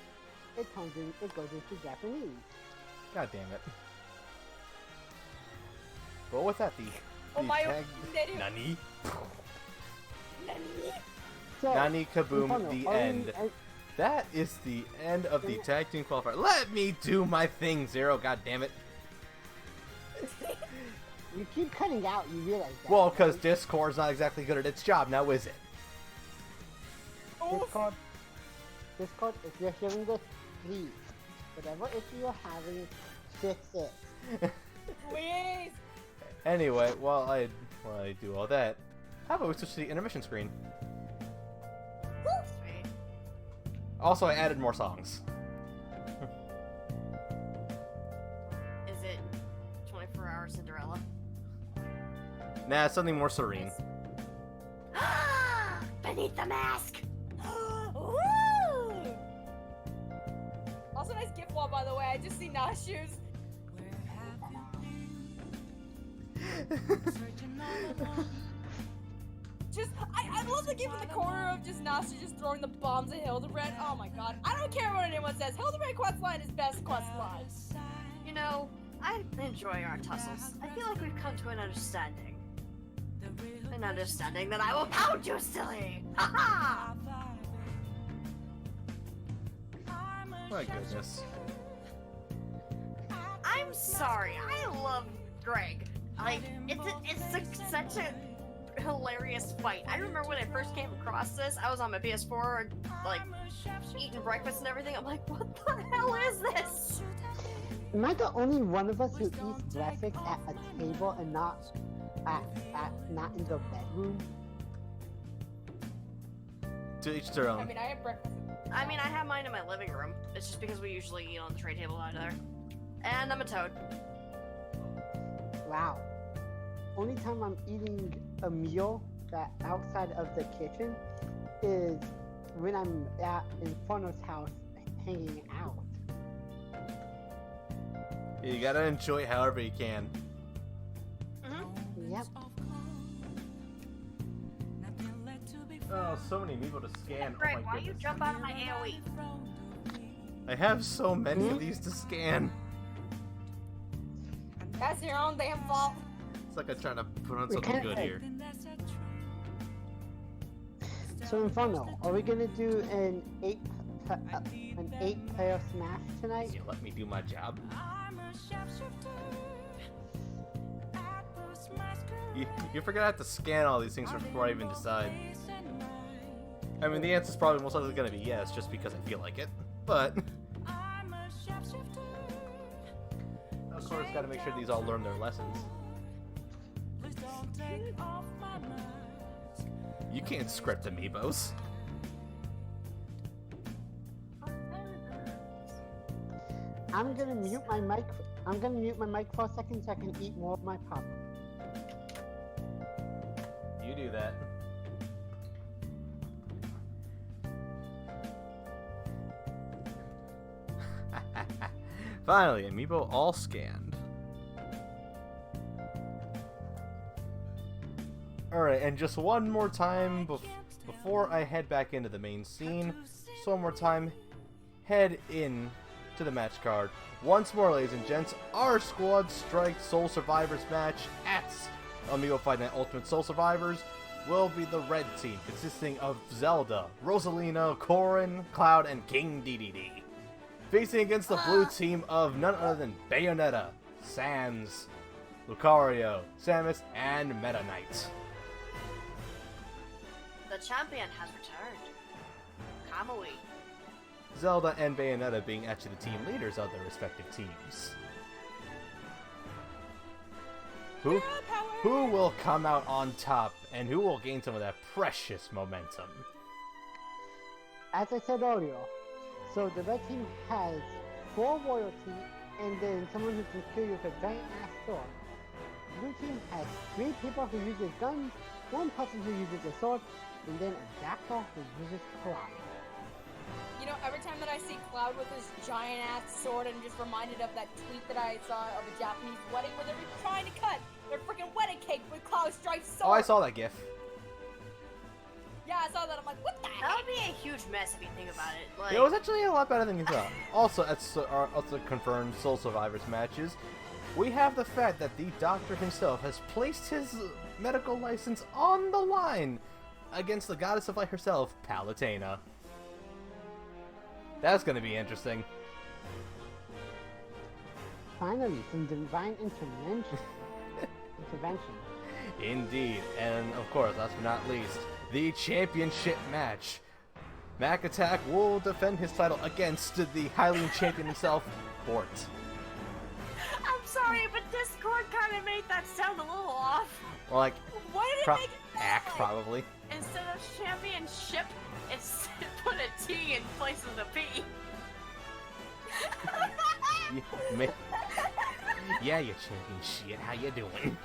it goes into Japanese. God damn it. What was that? The my tag... native- Nani? So, Nani Kaboom, Inferno, the are you- end. That is the end of the tag team qualifier. Let me do my thing, Zero. God damn it. You keep cutting out, you realize that. Well, because Discord's not exactly good at its job, now is it? Discord, if you're hearing this, please, whatever issue you're having, fix it. Please. Anyway, while I do all that, how about we switch to the intermission screen? Also, I added more songs. Is it 24-hour Cinderella? Nah, something more serene. Beneath the mask! Woo! Also, nice gift wall, by the way. I just see Nas shoes. I love the gif in the corner of just Nasty just throwing the bombs at Hildebrand. Oh my god. I don't care what anyone says. Hildebrand questline is best questline. You know, I enjoy our tussles. I feel like we've come to an understanding. An understanding that I will pound you, silly! Ha ha! My goodness. I'm sorry, I love Greg. Like, such a hilarious fight. I remember when I first came across this, I was on my PS4, like, eating breakfast and everything. I'm like, what the hell is this? Am I the only one of us who eats breakfast at a table and not not in the bedroom? To each their own. I mean, I have breakfast. I mean, I have mine in my living room. It's just because we usually eat on the tray table out there. And I'm a toad. Wow. Only time I'm eating a meal that outside of the kitchen is when I'm at Inferno's house hanging out. You gotta enjoy it however you can. Yep. Oh, so many Amiibo to scan. Greg, Oh my why you goodness. jump out of my AoE? I have so many of these to scan. That's your own damn fault. It's like I'm trying to put on We something can't good take- here. So Inferno, are we gonna do an 8-player Smash tonight? You let me do my job. You forgot I have to scan all these things before I even decide. I mean, the answer's probably most likely gonna be yes, just because I feel like it. But of course, gotta make sure these all learn their lessons. You can't script Amiibos. I'm gonna mute my mic. I'm gonna mute my mic for a second so I can eat more of my pop. You do that. Finally, Amiibo all scanned. Alright, and just one more time before I head back into the main scene. So one more time, head in to the match card. Once more, ladies and gents, our Squad Strike Soul Survivors match at Amiibo Fight Night Ultimate Soul Survivors will be the red team, consisting of Zelda, Rosalina, Corrin, Cloud, and King DDD. Facing against the blue team of none other than Bayonetta, Sans, Lucario, Samus, and Meta Knight. The champion has returned. Kamui. Zelda and Bayonetta being actually the team leaders of their respective teams. Who will come out on top, and who will gain some of that precious momentum? As I said earlier, so the red team has 4 royalty and then someone who can kill you with a giant ass sword. The blue team has 3 people who uses guns, 1 person who uses a sword, and then a jackal who uses Cloud. You know, every time that I see Cloud with his giant ass sword, I'm just reminded of that tweet that I saw of a Japanese wedding where they're trying to cut their freaking wedding cake with Cloud Strife's sword. Oh, I saw that gif. Yeah, I saw that. I'm like, what the That heck? would be a huge mess if you think about it. Like, It was actually a lot better than you thought. Also, that's also confirmed Soul Survivors matches. We have the fact that the Doctor himself has placed his medical license on the line against the Goddess of Light herself, Palutena. That's gonna be interesting. Finally, some divine intervention. Indeed, and of course, last but not least, the championship match. Mac Attack will defend his title against the Hylian champion himself, Bort. I'm sorry, but Discord kind of made that sound a little off. Or like, What did it make it sound Ack, like? probably. instead of championship, it's put a T in place of the P. Yeah, you champion shit. How you doing?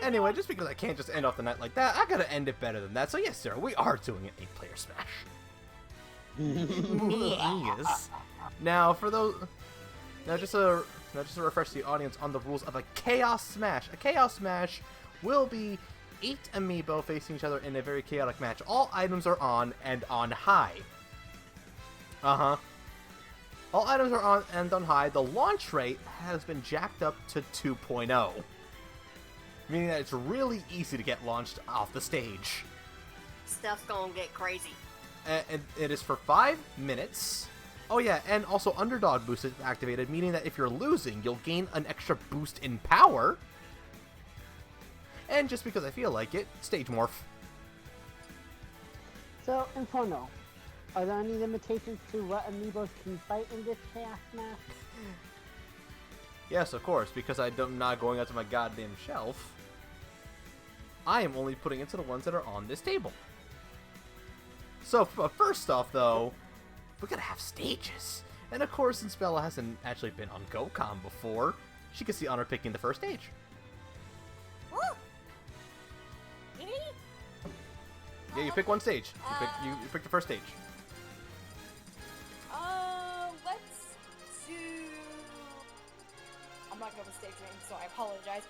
Anyway, just because I can't just end off the night like that, I gotta end it better than that. So yes, sir, we are doing an 8-player Smash. Yes. Now, for those, just to refresh the audience on the rules of a Chaos Smash. A Chaos Smash will be 8 amiibo facing each other in a very chaotic match. All items are on and on high. All items are on and on high. The launch rate has been jacked up to 2.0. Meaning that it's really easy to get launched off the stage. Stuff's gonna get crazy. And it is for 5 minutes. Oh yeah, and also Underdog Boost is activated, meaning that if you're losing, you'll gain an extra boost in power. And just because I feel like it, Stage Morph. So, Inferno, are there any limitations to what amiibos can fight in this Chaos Smash? Yes, of course, because I'm not going out to my goddamn shelf. I am only putting it to the ones that are on this table. So, first off, though, we gotta have stages. And of course, since Bella hasn't actually been on GoCom before, she gets the honor of picking the first stage. Woo! Yeah, you pick one stage. You pick the first stage. Let's do... I'm not good with stage names, so I apologize.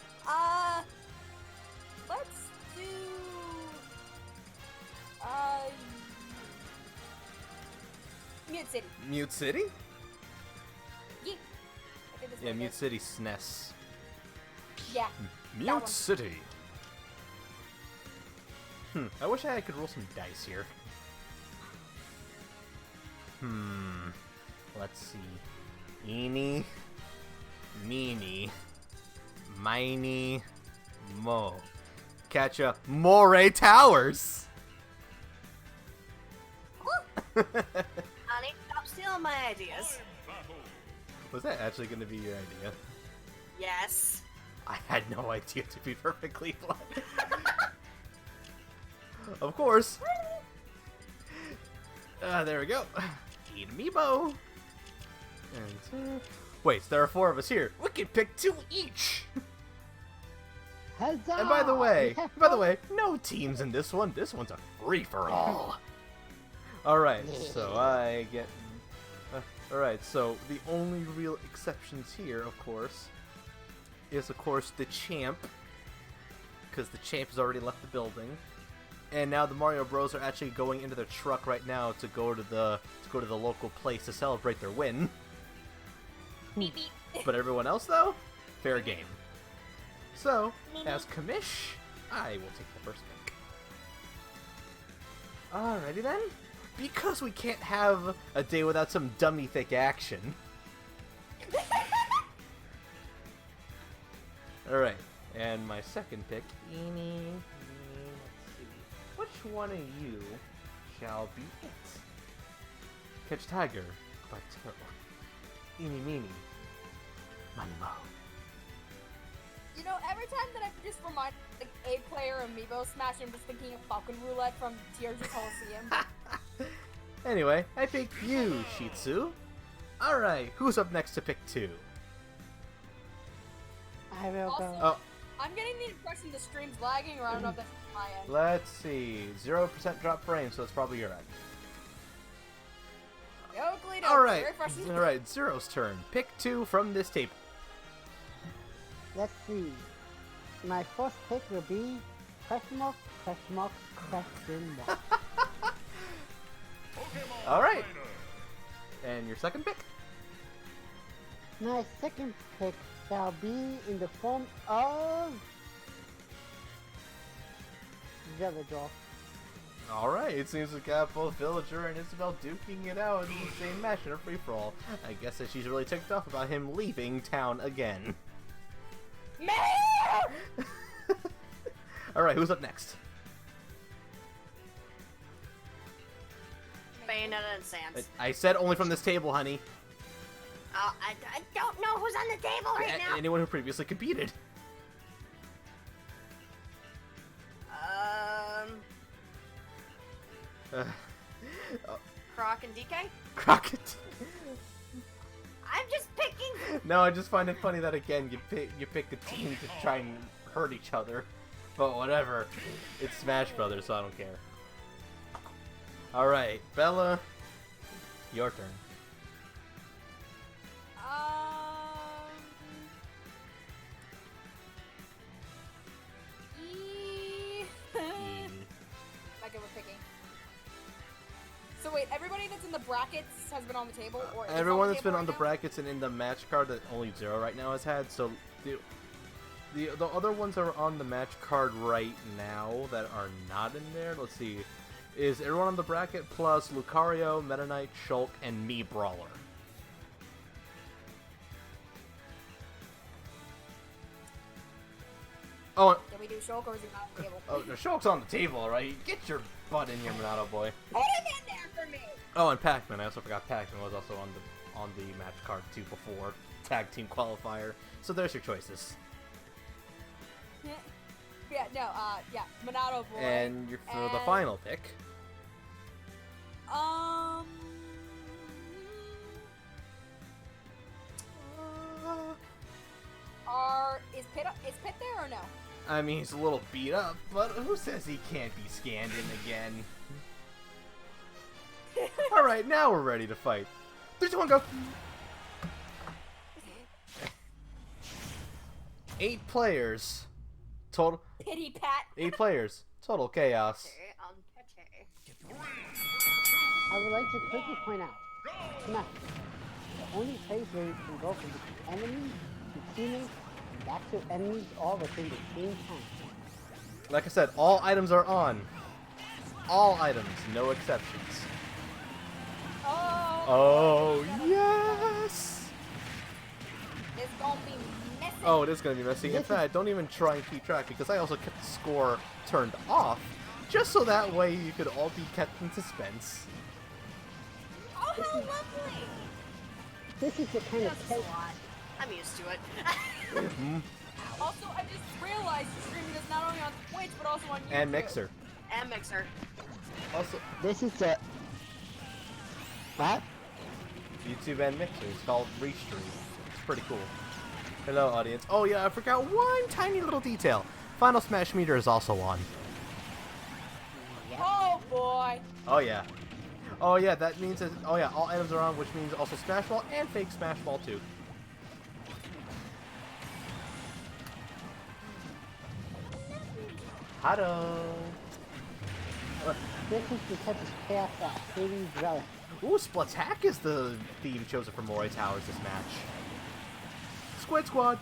Let's do... Mute City. Mute City? Yeah. I think that's Yeah, what it Mute is. City SNES. Yeah. Mute one. City. I wish I could roll some dice here. Let's see. Eeny, meeny, miny, mo. Catcha Moray Towers! Honey, stop stealing my ideas. Was that actually going to be your idea? Yes. I had no idea, to be perfectly blunt. Of course. There we go. Eat amiibo. And wait, there are 4 of us here. We can pick 2 each. Huzzah! And by the way, no teams in this one. This one's a free for all. All right, so I get. All right, so the only real exceptions here, of course, is the champ, because the champ has already left the building, and now the Mario Bros are actually going into their truck right now to go to the local place to celebrate their win. Beep beep. But everyone else, though, fair game. So, as commish, I will take the first pick. Alrighty then. Because we can't have a day without some dummy thick action. Alright, and my second pick, let's see. Which one of you shall be it? Catch Tiger, Plateau, Eeny Meeny, Money Mo. You know, every time that I just remind like 8-player Amiibo Smash, I'm just thinking of Falcon Roulette from TRG Coliseum. Anyway, I picked you, Shitsu. Alright, who's up next to pick 2? I will Also, go. Oh, I'm getting the impression the stream's lagging, or I don't know if that's my end. let's see. 0% drop frame, so that's probably your end. Oakley, Alright, refreshing. alright, Zero's turn. Pick 2 from this table. Let's see. My first pick will be question mark, question mark, question mark. Alright. And your second pick? My second pick shall be in the form of Villager. Alright, it seems we got both Villager and Isabel duking it out in the same match in a free-for-all. I guess that she's really ticked off about him leaving town again. Alright, who's up next? Bayonetta and Sans. I said only from this table, honey. I don't know who's on the table right now. Anyone who previously competed. Croc and DK? Crockett. I'm just picking. No, I just find it funny that again you pick a team to try and hurt each other, but whatever. It's Smash Brothers, so I don't care. All right, Bella, your turn. Not good with picking. So wait, everybody that's in the brackets has been on the table, or Everyone that's been right on the now? brackets and in the match card that only Zero right now has had. So the other ones that are on the match card right now that are not in there. Let's see, is everyone on the bracket plus Lucario, Meta Knight, Shulk, and me Brawler. Oh, Can we do Shulk, or is he not on the table? oh, no, Shulk's on the table, alright? Get your butt in here, Monado boy. Put him in there for me! Oh, and Pac-Man. I also forgot Pac-Man was also on the match card too before tag team qualifier. So there's your choices. Yeah, no, yeah, Monado boy. And you're for the and- final pick. Is Pit there or no? I mean, he's a little beat up, but who says he can't be scanned in again? Alright, now we're ready to fight. 3, 2, 1, go! 8 players. Total. Pity Pat. 8 players. Total chaos. I would like to quickly point out, Smash, the only place where you can go from enemies to teammates and back to enemies all within the same time. Like I said, all items are on. All items, no exceptions. Oh, yes! It's gonna be messy. Oh, it is going to be messy. In fact, don't even try and keep track because I also kept the score turned off just so that way you could all be kept in suspense. Oh, how lovely! This is the kind That's of a case. lot. I'm used to it. Also, I just realized streaming is not only on Twitch, but also on YouTube. And Mixer. And Mixer. Also, This is the. What? YouTube and Mixer. It's called Restream. It's pretty cool. Hello, audience. Oh, yeah, I forgot one tiny little detail. Final Smash Meter is also on. Oh boy. Oh, yeah. Oh, yeah, that means that, oh, yeah, all items are on, which means also Smash Ball and Fake Smash Ball, too. Hello. This is the type of chaos that Hades relish. Ooh, Splatak is the theme chosen for Moray Towers this match. Squid Squad.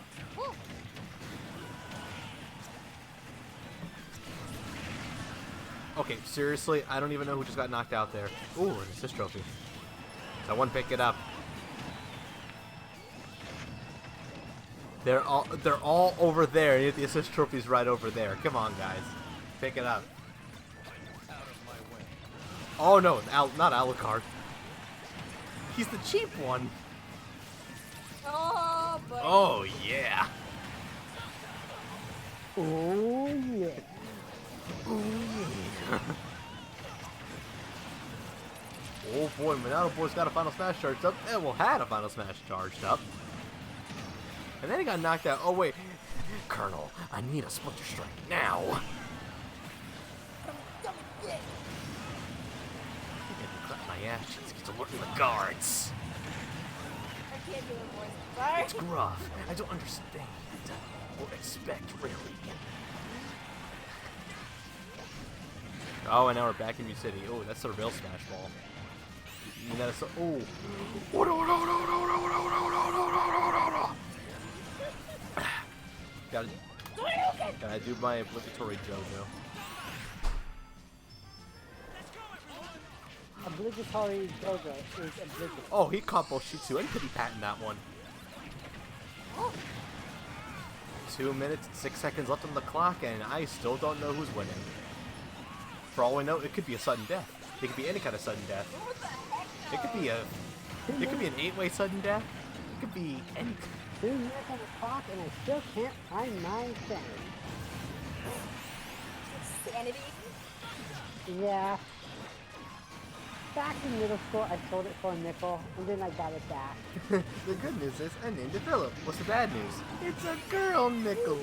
Okay, seriously, I don't even know who just got knocked out there. Ooh, an assist trophy. Someone pick it up. They're all over there, and yet the assist trophy's right over there. Come on, guys. Pick it up. Oh no, not Alucard. He's the cheap one. Oh boy. Oh yeah. Oh yeah. Oh boy, Monado Boy's got a Final Smash charged up. Eh, well, had a Final Smash charged up. And then he got knocked out. Oh wait. Colonel, I need a Splinter Strike now. He didn't cut my ass cheeks. He's alerting the guards. I can't do it, boys. Sorry. It's gruff. I don't understand. Or expect, really. Oh, and now we're back in New City. Oh, that's the real Smash Ball. And that is so, oh. Oh, no, no, no, no, no, no, no, no, no, no, no, no. Gotta do my obligatory JoJo. Obligatory JoJo is obligatory. Oh, he caught both Shitsu and Pity Pat in that one. 2 minutes and 6 seconds left on the clock, and I still don't know who's winning. For all we know, it could be a sudden death. It could be any kind of sudden death. It could be an 8-way sudden death. could be anything. 2 minutes on the clock and I still can't find my sanity. Sanity. Yeah. Back in middle school, I sold it for a nickel, and then I got it back. The good news is I named it Philip. What's the bad news? It's a girl nickel.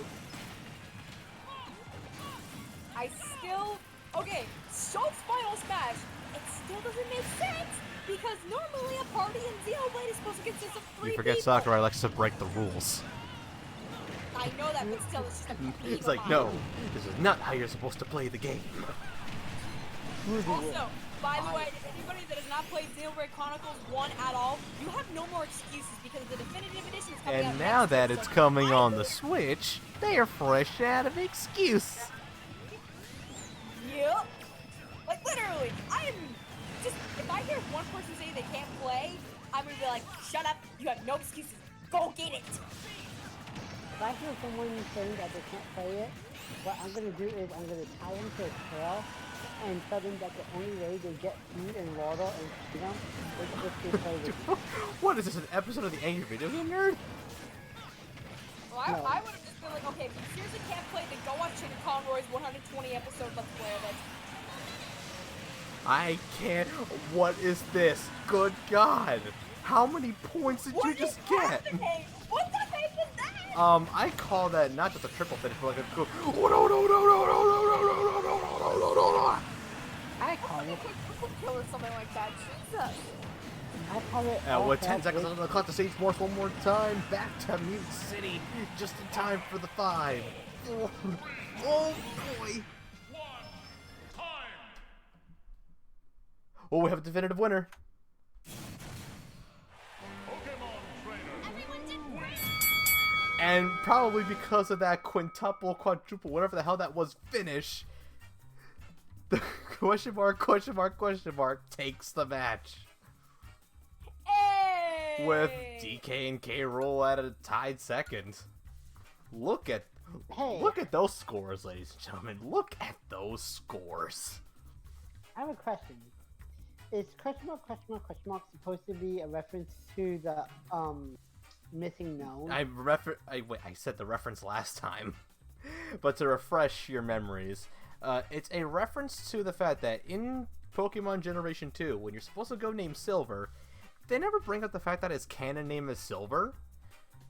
I still... Okay, so Final Smash, it still doesn't make sense, because normally a party in Xenoblade is supposed to consist of 3 You forget people. Sakurai likes to break the rules. I know that, but still, it's just a It's like, no, this is not how you're supposed to play the game. Also, by the way, anybody that has not played Xenoblade Chronicles 1 at all, you have no more excuses because the definitive edition is coming out And now next that year, it's so coming I on think- the Switch, they are fresh out of excuse. Yep. Like, literally, I am just, if I hear one person say they can't play, I'm gonna be like, shut up, you have no excuses, go get it. If I hear someone saying that they can't play it, what I'm gonna do is I'm gonna tie them to a trail and tell them that the only way they get food and water and freedom is if they play with me. What is this, an episode of the Angry Video Game Nerd? Well, No. I would have just been like, okay, if you seriously can't play, then go watch Chicken Conroy's 120 episode Let's Play of it. I can't. What is this? Good God. How many points did you just get? What the heck is that? I call that not just a triple finish, but like a cool. Oh, no, no, no, no, no, no, no, no, no, no, no, no, no, no. I call it. Kill or something like that. Jesus. I call it. With 10 seconds on the clock to Sage Morse one more time, back to Mute City, just in time for the 5. Oh, oh boy. Oh, we have a definitive winner. And probably because of that quintuple, quadruple, whatever the hell that was, finish, the question mark takes the match. Hey! With DK and K. Rool at a tied second. Look at those scores, ladies and gentlemen. Look at those scores. I have a question. Is question mark supposed to be a reference to the missing known? I said the reference last time, but to refresh your memories, it's a reference to the fact that in Pokemon Generation 2, when you're supposed to go name Silver, they never bring up the fact that his canon name is Silver.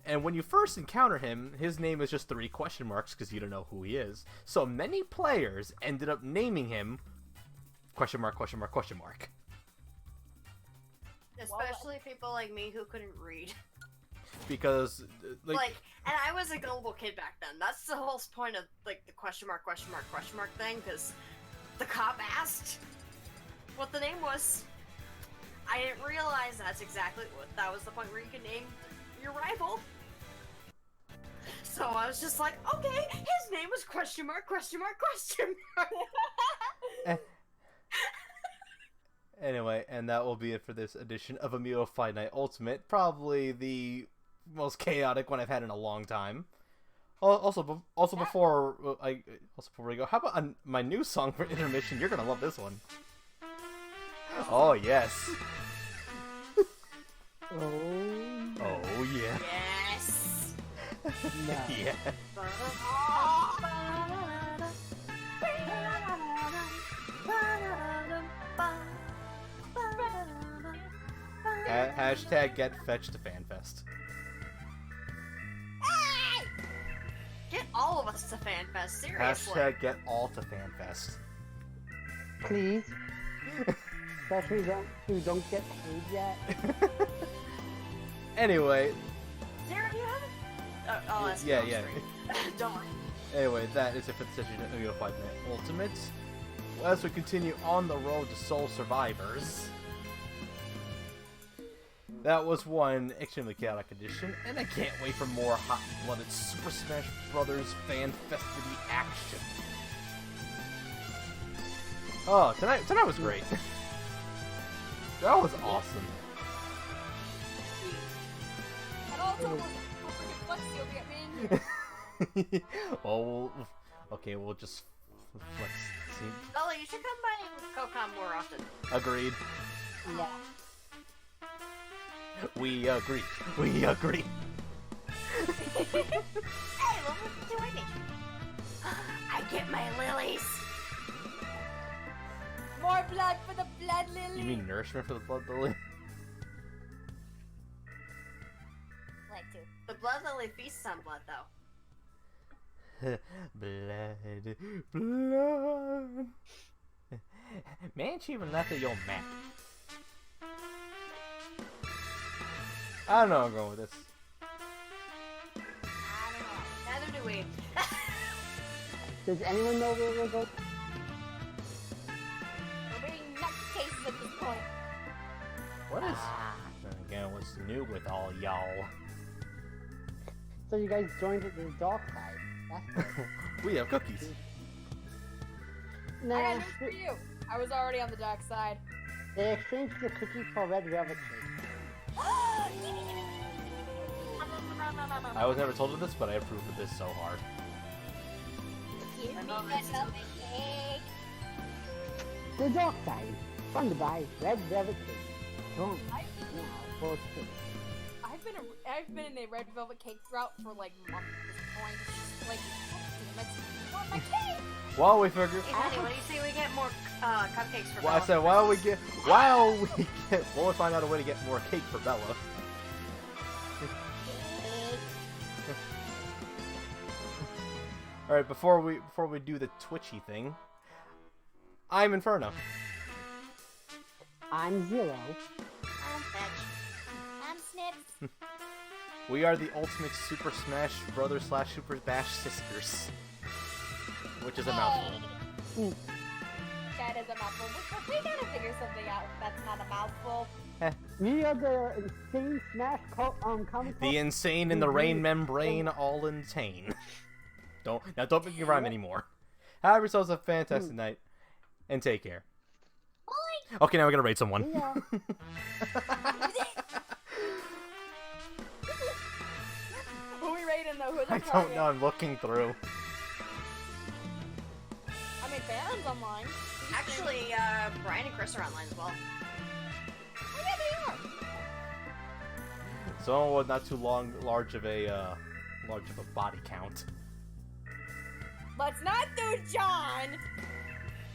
And when you first encounter him, his name is just 3 question marks because you don't know who he is. So many players ended up naming him question mark. Especially people like me who couldn't read. Because, Like, and I was a gullible kid back then. That's the whole point of, like, the question mark thing, because the cop asked what the name was. I didn't realize that's exactly what, that was the point where you could name your rival. So I was just like, okay, his name was question mark. Anyway, and that will be it for this edition of Amiibo Fight Night Ultimate. Probably the most chaotic one I've had in a long time. Also before we go, how about my new song for intermission? You're gonna love this one. Oh yes. Oh yeah. Yes. No. Yeah. Hashtag get fetched to FanFest. Get all of us to FanFest, seriously. Hashtag get all to FanFest. Please. Especially those who don't get paid yet. Anyway, Sarah, you haven't? I'll ask yeah, you. yeah. Don't worry. Anyway, that is it for the session of Amiibo Fight Night Ultimate. As we continue on the road to Soul Survivors. That was one extremely chaotic edition, and I can't wait for more hot-blooded Super Smash Bros. Fan Festivity action. Oh, tonight was great. That was awesome. And also, don't forget Flex, you'll get me. Well, okay, we'll just flex. Bella, you should come by Kokon more often. Agreed. Yeah. We agree. We agree. Hey, what do I get? I get my lilies. More blood for the blood lily. You mean nourishment for the blood lily? Like to. The blood lily feasts on blood, though. Blood, blood. Man, she even left at your map. I don't know. I'm going with this. I don't know. Neither do we. Does anyone know where we're going? We're being nutcases at this point. What is? Again, what's new with all y'all? So you guys joined the dark side. That's good. We have cookies. I Nah, got news for you. I was already on the dark side. they exchanged the cookies for red velvet cake. I was never told of this, but I approve of this so hard. Give me that velvet cake. The dark side, funded by red velvet cake. Join now for cake. I've been in a red velvet cake drought for like months at this point. It's just like, I want my cake. While we figure, Hey, honey, what do you say we get more cupcakes for well, I Bella said for while we Christmas? while we find out a way to get more cake for Bella. All right, before we do the twitchy thing, I'm Inferno. I'm Zero. I'm Fetch. I'm Snips. We are the ultimate Super Smash Brothers / Super Smash Sisters, which is a mouthful. That is a mouthful. We gotta figure something out that's not a mouthful. We are the insane Smash comic. The insane in the rain membrane, all in tane. Don't make me rhyme anymore. Have yourselves a fantastic night, and take care. Okay, now we're gonna rate someone. Yeah. Who we rating though? Who's I don't know. I'm looking through. I mean, Baron's online. Actually, Brian and Chris are online as well. Oh yeah, they are. Someone with not too large of a body count. Let's not do John.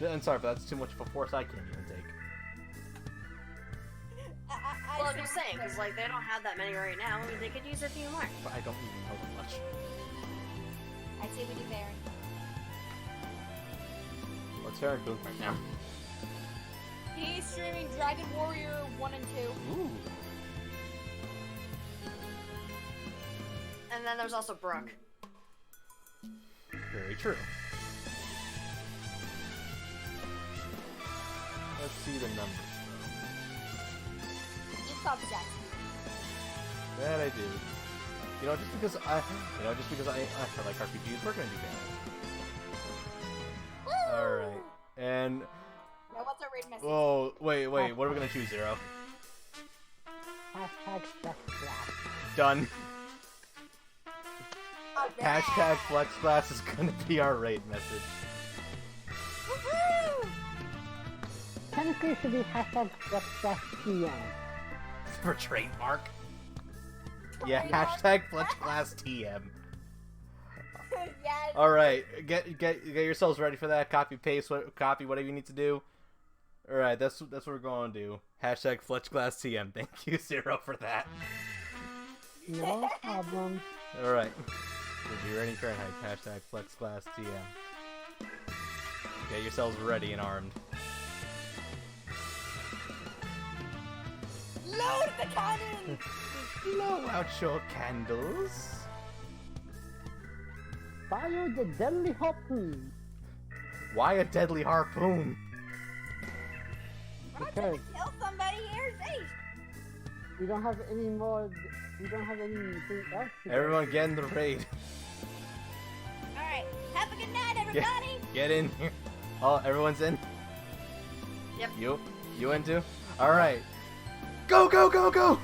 I'm sorry, but that's too much of a force I can't even take. Well, I'm just saying, because like they don't have that many right now. I mean, they could use a few more. But I don't even know that much. I say we do Baron. What's Farron doing right now? He's streaming Dragon Warrior 1 and 2. Ooh. And then there's also Brooke. Very true. Let's see the numbers, He stops Jackson. though. That I do. You know, just because I like RPGs, we're gonna do that. All right, and Now what's our raid message? oh wait, what are we gonna choose? Zero. Hashtag Flex Blast. Done. Oh, yeah. Hashtag FlexGlass is gonna be our raid message. Woohoo! Technically, it should be hashtag Flex Blast TM. For trademark. Yeah, hashtag FlexGlass TM. Yes. All right, get yourselves ready for that. Copy, paste, copy, whatever you need to do. All right, that's what we're going to do. Hashtag FletchGlass TM. Thank you, Zero, for that. No problem. All right, if you're ready for it, hashtag FlexGlass TM. Get yourselves ready and armed. Load the cannon! Blow out your candles. Fire the deadly harpoon. Why a deadly harpoon? I'm trying Because to kill somebody here, Zay. we don't have any more. We don't have anything else. To do. Everyone get in the raid. Alright, have a good night, everybody! Get in here. Oh, everyone's in? Yep. You in too? Alright. Go, go, go, go!